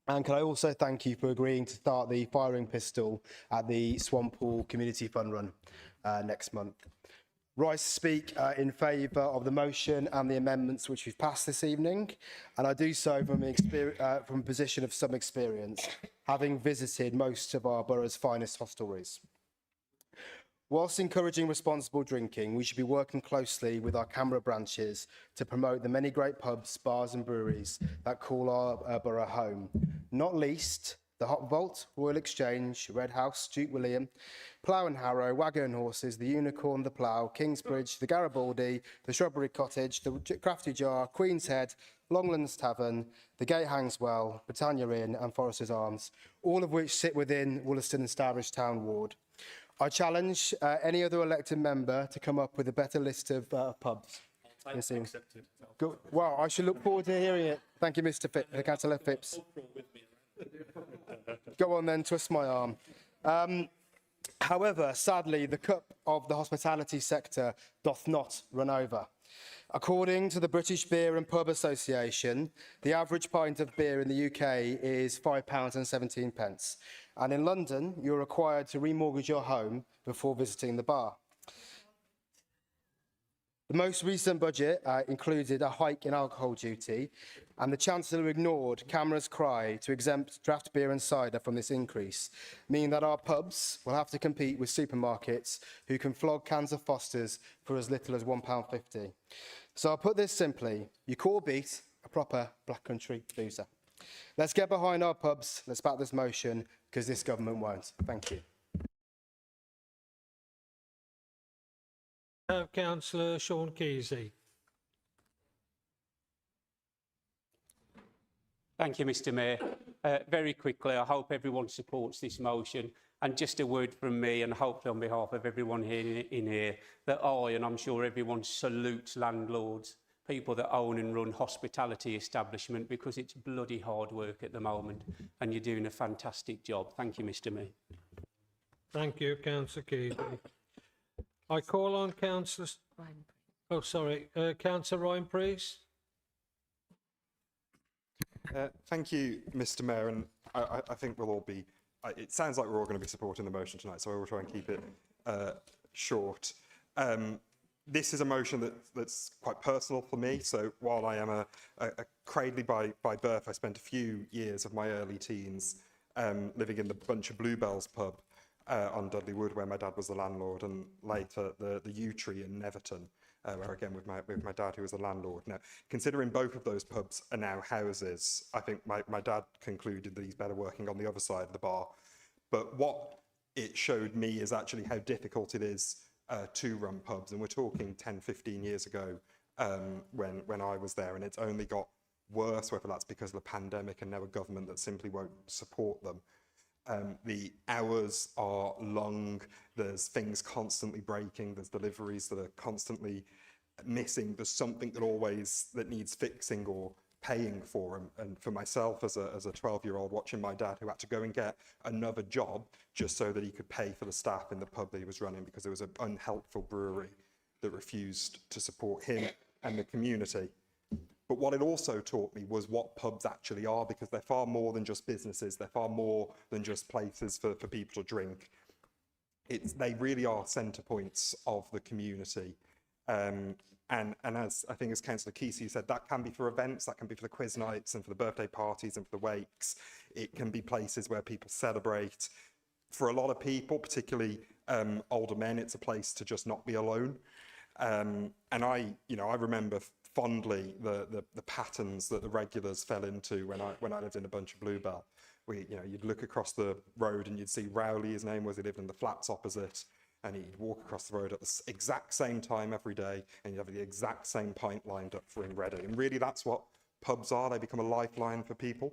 And can I also thank you for agreeing to start the firing pistol at the Swamppool Community Fund Run next month. Rise to speak in favour of the motion and the amendments which we've passed this evening, and I do so from a position of some experience, having visited most of our borough's finest hostelries. Whilst encouraging responsible drinking, we should be working closely with our Canberra branches to promote the many great pubs, bars and breweries that call our borough home, not least the Hop Vault, Royal Exchange, Red House, Duke William, Plough and Harrow, Waggon and Horses, the Unicorn, the Plough, Kingsbridge, the Garibaldi, the Shrubbery Cottage, the Crafty Jar, Queen's Head, Longlands Tavern, the Gate Hangswell, Britannia Inn and Foresters Arms, all of which sit within Wollaston and Stourbridge Town Ward. I challenge any other elected member to come up with a better list of pubs. Good. Well, I should look forward to hearing it. Thank you, Councillor Phipps. Go on then, twist my arm. However, sadly, the cup of the hospitality sector doth not run over. According to the British Beer and Pub Association, the average pint of beer in the UK is £5.17, and in London, you're required to remortgage your home before visiting the bar. The most recent budget included a hike in alcohol duty, and the Chancellor ignored Cameron's cry to exempt draft beer and cider from this increase, meaning that our pubs will have to compete with supermarkets who can flog cans of Foster's for as little as £1.50. So I'll put this simply: you call beat a proper Black Country boozer. Let's get behind our pubs, let's back this motion, because this government won't. Thank you. Councillor Sean Keesey. Thank you, Mr Mayor. Very quickly, I hope everyone supports this motion. And just a word from me, and hopefully on behalf of everyone here in here, that I, and I'm sure everyone, salutes landlords, people that own and run hospitality establishment, because it's bloody hard work at the moment, and you're doing a fantastic job. Thank you, Mr Mayor. Thank you, Councillor Keesey. I call on Councillor... Oh, sorry. Councillor Ryan Priest. Thank you, Mr Mayor, and I think we'll all be... it sounds like we're all going to be supporting the motion tonight, so I will try and keep it short. This is a motion that's quite personal for me, so while I am a Cradley by birth, I spent a few years of my early teens living in the Bunch of Bluebells pub on Dudley Wood, where my dad was the landlord, and later the Yew Tree in Neverton, where again with my dad, who was the landlord. Now, considering both of those pubs are now houses, I think my dad concluded that he's better working on the other side of the bar. But what it showed me is actually how difficult it is to run pubs, and we're talking 10, 15 years ago when I was there, and it's only got worse, whether that's because of the pandemic and now a government that simply won't support them. The hours are long, there's things constantly breaking, there's deliveries that are constantly missing, there's something that needs fixing or paying for. And for myself as a 12-year-old watching my dad, who had to go and get another job just so that he could pay for the staff in the pub that he was running, because it was an unhelpful brewery that refused to support him and the community. But what it also taught me was what pubs actually are, because they're far more than just businesses. They're far more than just places for people to drink. They really are centre points of the community. And as I think as Councillor Kesey said, that can be for events, that can be for the quiz nights and for the birthday parties and for the wakes. It can be places where people celebrate. For a lot of people, particularly older men, it's a place to just not be alone. And I remember fondly the patterns that the regulars fell into when I lived in a Bunch of Bluebell. You'd look across the road and you'd see Rowley, his name was, he lived in the flats opposite, and he'd walk across the road at the exact same time every day, and you'd have the exact same pint lined up for him ready. And really that's what pubs are. They become a lifeline for people.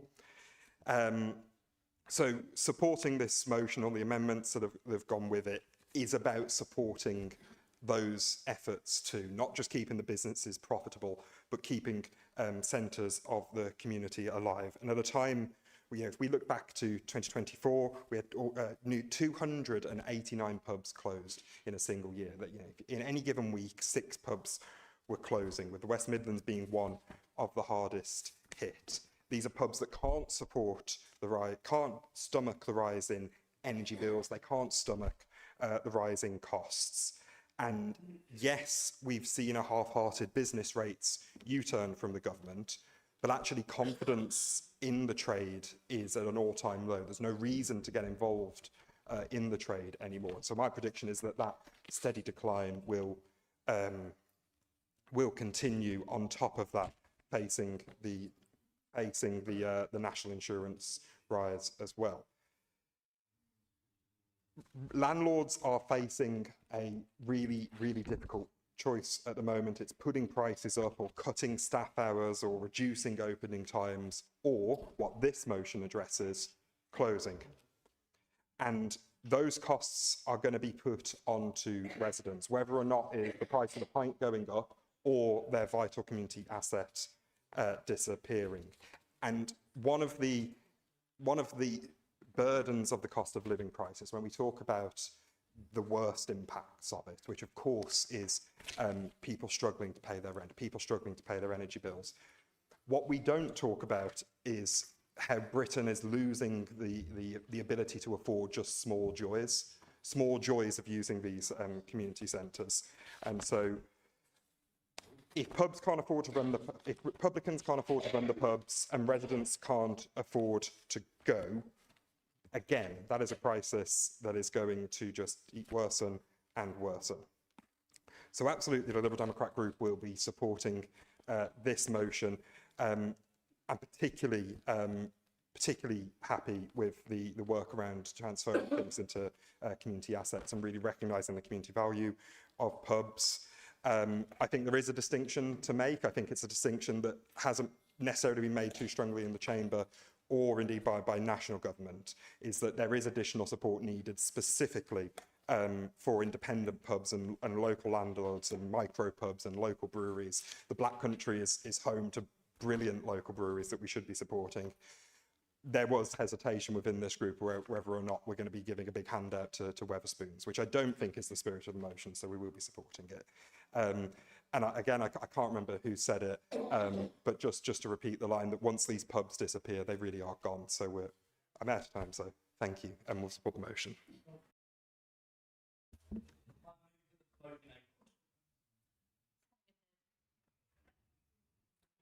So supporting this motion, or the amendments that have gone with it, is about supporting those efforts too, not just keeping the businesses profitable, but keeping centres of the community alive. And at a time, if we look back to 2024, we had 289 pubs closed in a single year. That, in any given week, 6 pubs were closing, with the West Midlands being one of the hardest hit. These are pubs that can't stomach the rise in energy bills. They can't stomach the rising costs. And yes, we've seen a half-hearted business rates U-turn from the government, but actually confidence in the trade is at an all-time low. There's no reason to get involved in the trade anymore. So my prediction is that steady decline will continue, on top of that, facing the national insurance rise as well. Landlords are facing a really, really difficult choice at the moment. It's putting prices up, or cutting staff hours, or reducing opening times, or what this motion addresses, closing. And those costs are going to be put onto residents, whether or not it's the price of the pint going up or their vital community asset disappearing. And one of the burdens of the cost of living crisis, when we talk about the worst impacts of it, which of course is people struggling to pay their rent, people struggling to pay their energy bills. What we don't talk about is how Britain is losing the ability to afford just small joys of using these community centres. And so if pubs can't afford to run if publicans can't afford to run the pubs and residents can't afford to go, again, that is a crisis that is going to just worsen and worsen. So absolutely, the Liberal Democrat group will be supporting this motion, and particularly happy with the work around transferring things into community assets and really recognising the community value of pubs. I think there is a distinction to make. I think it's a distinction that hasn't necessarily been made too strongly in the Chamber or indeed by national government, is that there is additional support needed specifically for independent pubs and local landlords and micro pubs and local breweries. The Black Country is home to brilliant local breweries that we should be supporting. There was hesitation within this group whether or not we're going to be giving a big handout to Wetherspoons, which I don't think is the spirit of the motion, so we will be supporting it. And I can't remember who said it, but just to repeat the line that once these pubs disappear, they really are gone. So I'm out of time, so thank you, and we'll support the motion.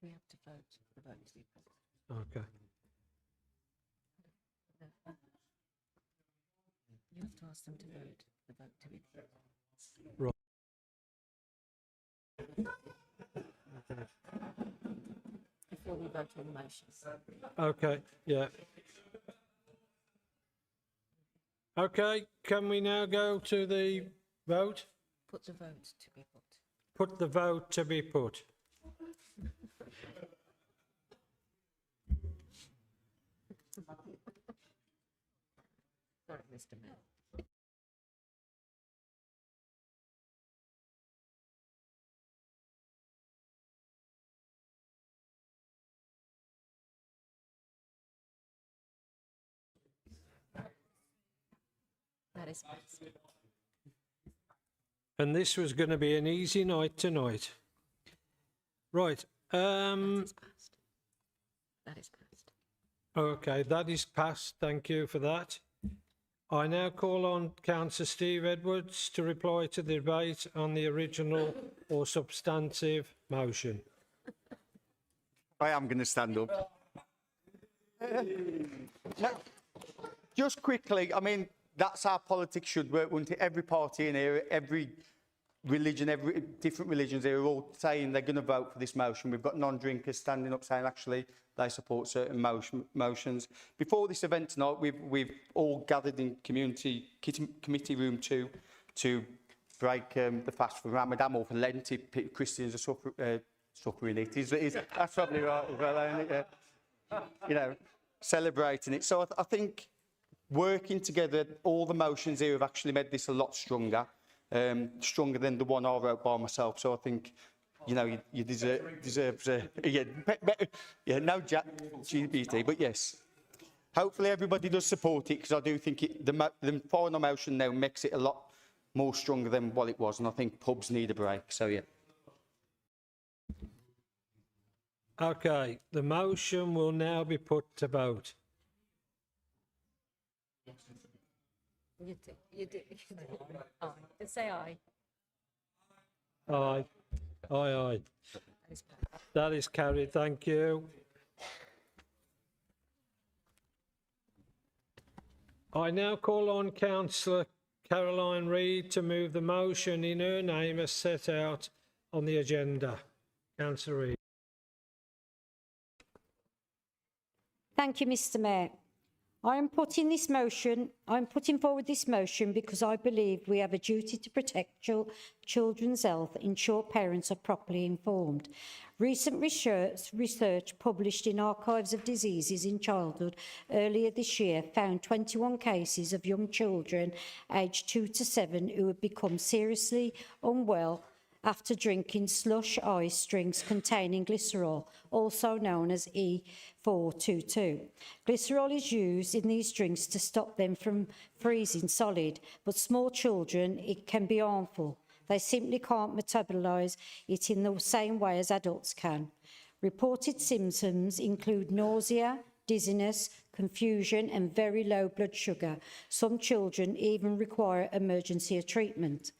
We have to vote. The vote to be put. Okay. You have to ask them to vote. The vote to be put. Right. Before we vote on the motions. Okay, yeah. Okay, can we now go to the vote? Put the vote to be put. Put the vote to be put. Sorry, Mr. Mayor. That is passed. And this was going to be an easy night tonight. Right. That is passed. That is passed. Okay, that is passed. Thank you for that. I now call on Councillor Steve Edwards to reply to the debate on the original or substantive motion. I am going to stand up. No, just quickly, I mean, that's how politics should work, wouldn't it? Every party in here, every religion, every different religions here are all saying they're going to vote for this motion. We've got non-drinkers standing up saying actually they support certain motions. Before this event tonight, we've all gathered in committee room 2 to break the fast for Ramadan or for Lent if Christians are suffering it. That's probably right as well, isn't it? You know, celebrating it. So I think working together, all the motions here have actually made this a lot stronger, stronger than the one I wrote by myself. So I think, you know, you deserve no LGBT, but yes. Hopefully everybody does support it, because I do think the final motion now makes it a lot more stronger than what it was, and I think pubs need a break, so yeah. Okay, the motion will now be put to vote. You do. Aye. Just say aye. Aye. Aye, aye. That is passed. That is carried, thank you. I now call on Councillor Caroline Reid to move the motion in her name as set out on the agenda. Councillor Reid. Thank you, Mr. Mayor. I'm putting forward this motion because I believe we have a duty to protect children's health, ensure parents are properly informed. Recent research published in Archives of Diseases in Childhood earlier this year found 21 cases of young children aged 2 to 7 who had become seriously unwell after drinking slush ice drinks containing glycerol, also known as E422. Glycerol is used in these drinks to stop them from freezing solid, but small children, it can be harmful. They simply can't metabolise it in the same way as adults can. Reported symptoms include nausea, dizziness, confusion and very low blood sugar. Some children even require emergency treatment.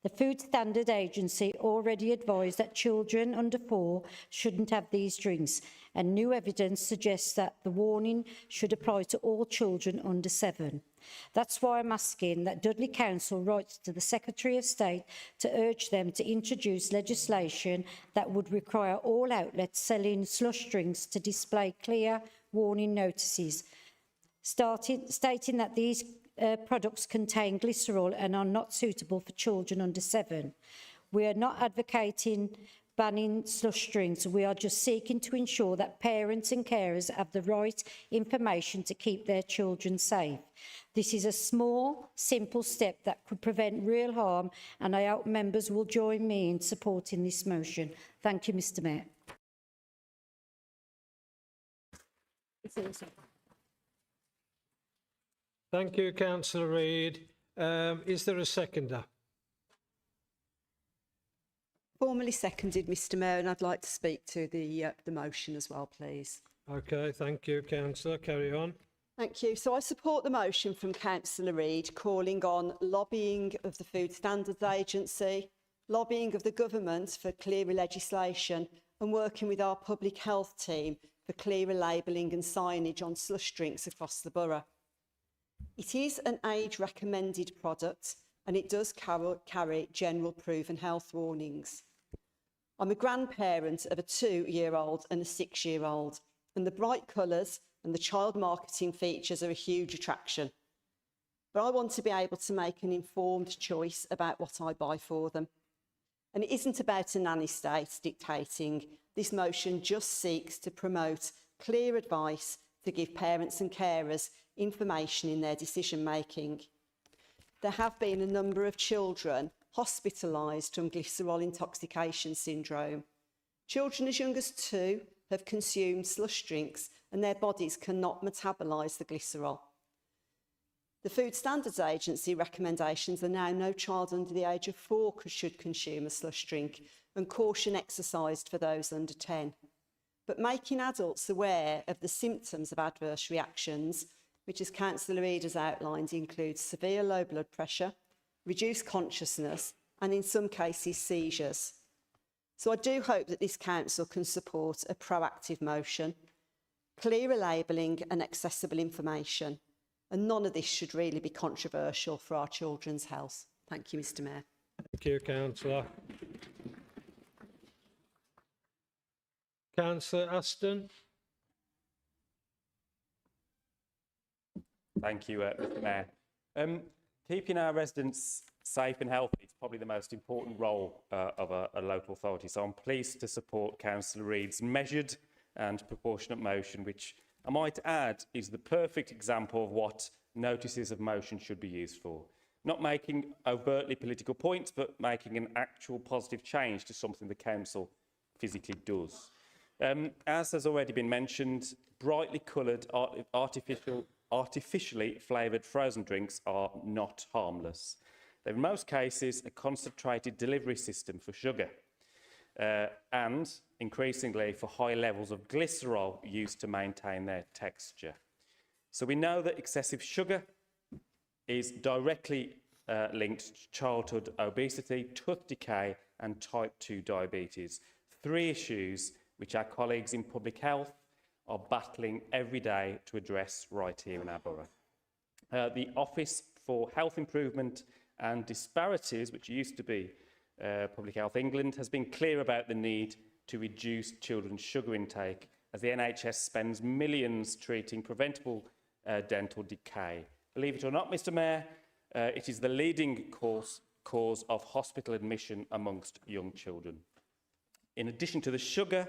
The Food Standard Agency already advised that children under 4 shouldn't have these drinks, and new evidence suggests that the warning should apply to all children under 7. That's why I'm asking that Dudley Council writes to the Secretary of State to urge them to introduce legislation that would require all outlets selling slush drinks to display clear warning notices, stating that these products contain glycerol and are not suitable for children under 7. We are not advocating banning slush drinks. We are just seeking to ensure that parents and carers have the right information to keep their children safe. This is a small, simple step that could prevent real harm, and I hope members will join me in supporting this motion. Thank you, Mr. Mayor. Thank you, Councillor Reid. Is there a seconder? Formally seconded, Mr. Mayor, and I'd like to speak to the motion as well, please. Okay, thank you, Councillor. Carry on. Thank you. So I support the motion from Councillor Reid calling on lobbying of the Food Standards Agency, lobbying of the government for clearer legislation and working with our public health team for clearer labelling and signage on slush drinks across the borough. It is an age-recommended product and it does carry general proven health warnings. I'm a grandparent of a 2-year-old and a 6-year-old, and the bright colours and the child marketing features are a huge attraction. But I want to be able to make an informed choice about what I buy for them. And it isn't about a nanny state dictating. This motion just seeks to promote clear advice to give parents and carers information in their decision making. There have been a number of children hospitalised from glycerol intoxication syndrome. Children as young as 2 have consumed slush drinks and their bodies cannot metabolise the glycerol. The Food Standards Agency recommendations are now no child under the age of 4 should consume a slush drink and caution exercised for those under 10. But making adults aware of the symptoms of adverse reactions, which as Councillor Reid has outlined, includes severe low blood pressure, reduced consciousness and in some cases seizures. So I do hope that this council can support a proactive motion, clearer labelling and accessible information, and none of this should really be controversial for our children's health. Thank you, Mr. Mayor. Thank you, Councillor. Councillor Aston. Thank you, Mr. Mayor. Keeping our residents safe and healthy is probably the most important role of a local authority. So I'm pleased to support Councillor Reid's measured and proportionate motion, which I might add is the perfect example of what notices of motion should be used for. Not making overtly political points, but making an actual positive change to something the council physically does. As has already been mentioned, brightly coloured artificially flavoured frozen drinks are not harmless. They're in most cases a concentrated delivery system for sugar and increasingly for high levels of glycerol used to maintain their texture. So we know that excessive sugar is directly linked to childhood obesity, tooth decay and type 2 diabetes. 3 issues which our colleagues in public health are battling every day to address right here in our borough. The Office for Health Improvement and Disparities, which used to be Public Health England, has been clear about the need to reduce children's sugar intake as the NHS spends millions treating preventable dental decay. Believe it or not, Mr Mayor, it is the leading cause of hospital admission amongst young children. In addition to the sugar,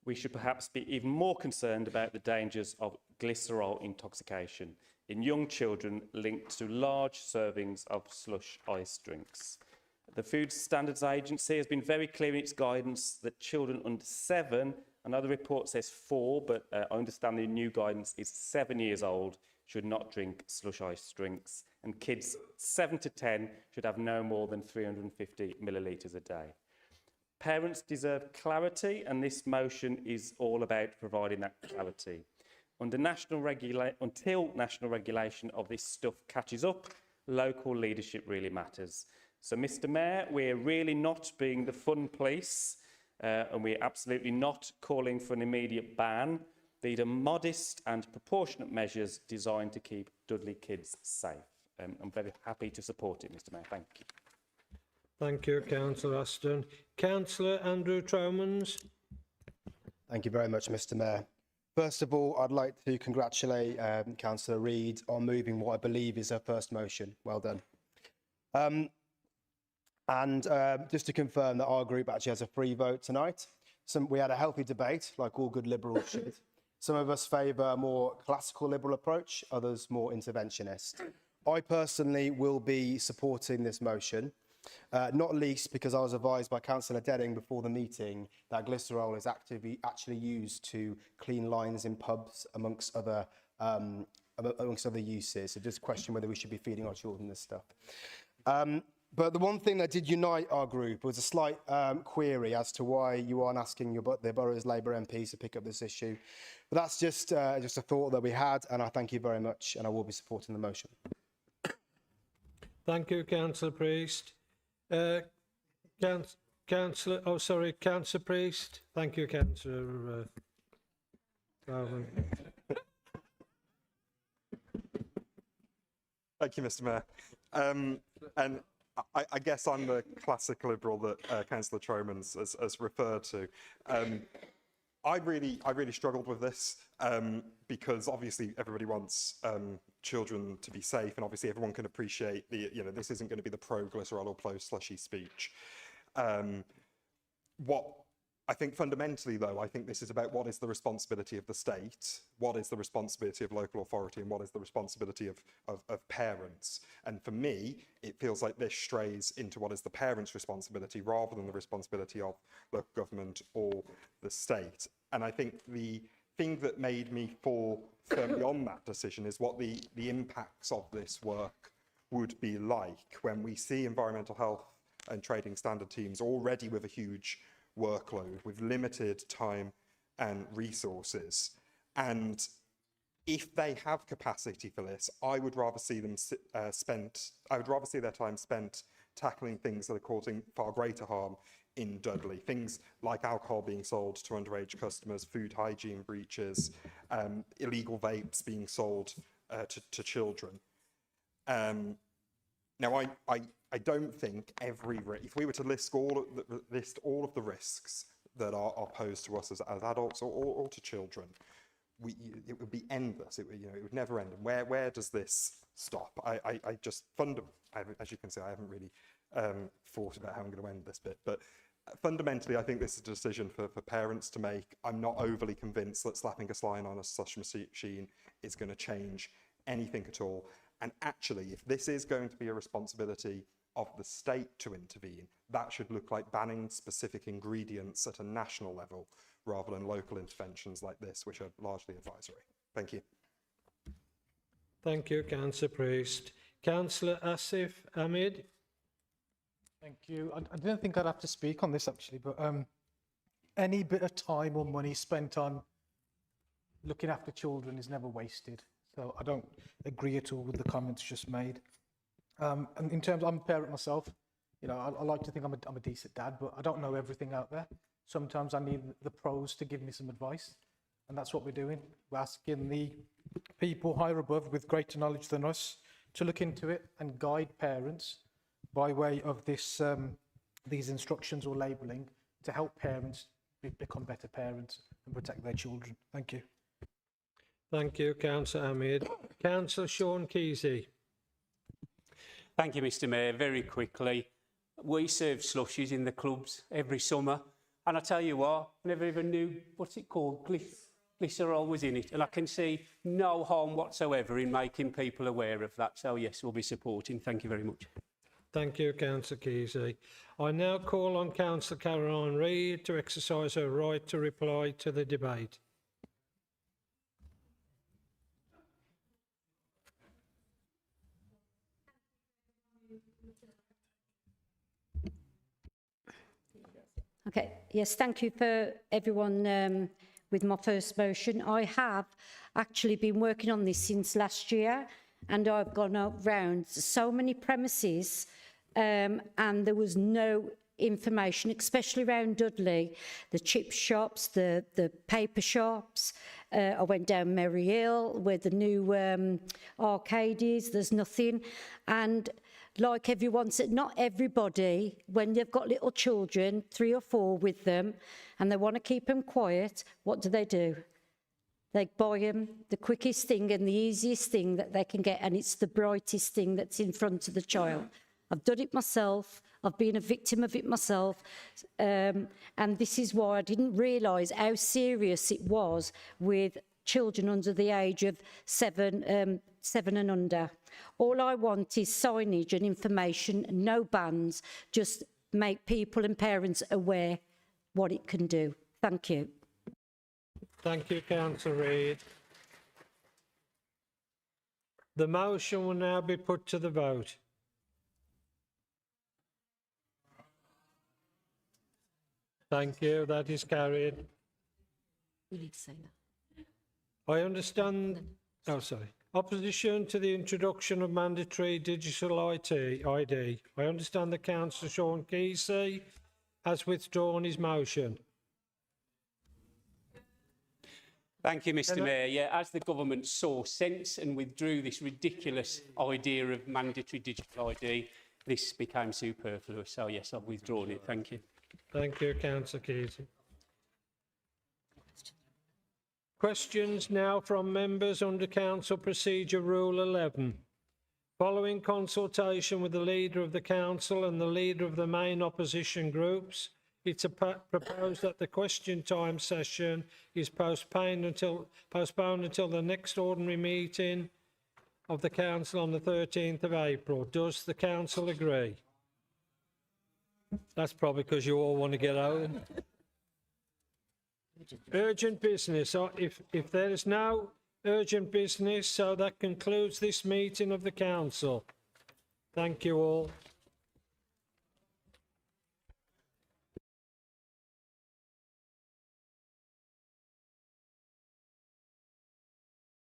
we should perhaps be even more concerned about the dangers of glycerol intoxication in young children linked to large servings of slush ice drinks. The Food Standards Agency has been very clear in its guidance that children under 7, I know the report says 4, but I understand the new guidance is 7 years old, should not drink slush ice drinks, and kids 7 to 10 should have no more than 350 millilitres a day. Parents deserve clarity, and this motion is all about providing that clarity. Until national regulation of this stuff catches up, local leadership really matters. So, Mr Mayor, we're really not being the fun police, and we're absolutely not calling for an immediate ban. These are modest and proportionate measures designed to keep Dudley kids safe. I'm very happy to support it, Mr Mayor. Thank you. Thank you, Councillor Aston. Councillor Andrew Tromans. Thank you very much, Mr Mayor. First of all, I'd like to congratulate Councillor Reid on moving what I believe is her first motion. Well done. Just to confirm that our group actually has a free vote tonight. We had a healthy debate, like all good Liberals should. Some of us favour a more classical Liberal approach, others more interventionist. I personally will be supporting this motion, not least because I was advised by Councillor Dedding before the meeting that glycerol is actually used to clean lines in pubs amongst other uses. So just question whether we should be feeding our children this stuff. But the one thing that did unite our group was a slight query as to why you aren't asking the borough's Labour MPs to pick up this issue. But that's just a thought that we had, and I thank you very much, and I will be supporting the motion. Thank you, Councillor Priest. Councillor Priest. Thank you, Councillor Calvin. Thank you, Mr Mayor. And I guess I'm the classic Liberal that Councillor Tromans has referred to. I really struggled with this because obviously everybody wants children to be safe, and obviously everyone can appreciate this isn't going to be the pro-glycerol or pro-slushy speech. What I think fundamentally, though, I think this is about what is the responsibility of the state, what is the responsibility of local authority, and what is the responsibility of parents. And for me, it feels like this strays into what is the parents' responsibility rather than the responsibility of local government or the state. And I think the thing that made me fall firmly on that decision is what the impacts of this work would be like when we see environmental health and trading standard teams already with a huge workload, with limited time and resources. And if they have capacity for this, I would rather see them their time spent tackling things that are causing far greater harm in Dudley. Things like alcohol being sold to underage customers, food hygiene breaches, illegal vapes being sold to children. Now, I don't think if we were to list all of the risks that are posed to us as adults or to children, it would be endless. It would never end. And where does this stop? As you can see, I haven't really thought about how I'm going to end this bit, but fundamentally, I think this is a decision for parents to make. I'm not overly convinced that slapping a saline on a slush machine is going to change anything at all. And actually, if this is going to be a responsibility of the state to intervene, that should look like banning specific ingredients at a national level rather than local interventions like this, which are largely advisory. Thank you. Thank you, Councillor Priest. Councillor Asif Ahmed. Thank you. I didn't think I'd have to speak on this actually, but any bit of time or money spent on looking after children is never wasted. So I don't agree at all with the comments just made. And in terms, I'm a parent myself. I like to think I'm a decent dad, but I don't know everything out there. Sometimes I need the pros to give me some advice, and that's what we're doing. We're asking the people higher above with greater knowledge than us to look into it and guide parents by way of this these instructions or labelling to help parents become better parents and protect their children. Thank you. Thank you, Councillor Hamid. Councillor Sean Keesey. Thank you, Mr Mayor. Very quickly, we serve slushies in the clubs every summer, and I tell you what, I never even knew, what's it called? Glycerol was in it, and I can see no harm whatsoever in making people aware of that. So yes, we'll be supporting. Thank you very much. Thank you, Councillor Keesey. I now call on Councillor Caroline Reid to exercise her right to reply to the debate. Okay, yes, thank you for everyone with my first motion. I have actually been working on this since last year, and I've gone around so many premises and there was no information, especially around Dudley, the chip shops, the paper shops. I went down Merry Hill where the new arcade is, there's nothing. And like everyone said, not everybody, when they've got little children, 3 or 4 with them, and they want to keep them quiet, what do? They buy them the quickest thing and the easiest thing that they can get, and it's the brightest thing that's in front of the child. I've done it myself. I've been a victim of it myself. And this is why I didn't realise how serious it was with children under the age of 7 and under. All I want is signage and information, no bans, just make people and parents aware what it can do. Thank you. Thank you, Councillor Reid. The motion will now be put to the vote. Thank you, that is carried. We need to say that. I understand, oh sorry, opposition to the introduction of mandatory digital ID. I understand that Councillor Sean Keesey has withdrawn his motion. Thank you, Mr Mayor. Yeah, as the government saw sense and withdrew this ridiculous idea of mandatory digital ID, this became superfluous. So yes, I've withdrawn it. Thank you. Thank you, Councillor Keesey. Questions now from members under Council Procedure Rule 11. Following consultation with the Leader of the Council and the Leader of the main opposition groups, it's proposed that the question time session is postponed until the next ordinary meeting of the Council on the 13th of April. Does the Council agree? That's probably because you all want to get out. Urgent business. If there is no urgent business, so that concludes this meeting of the Council. Thank you all.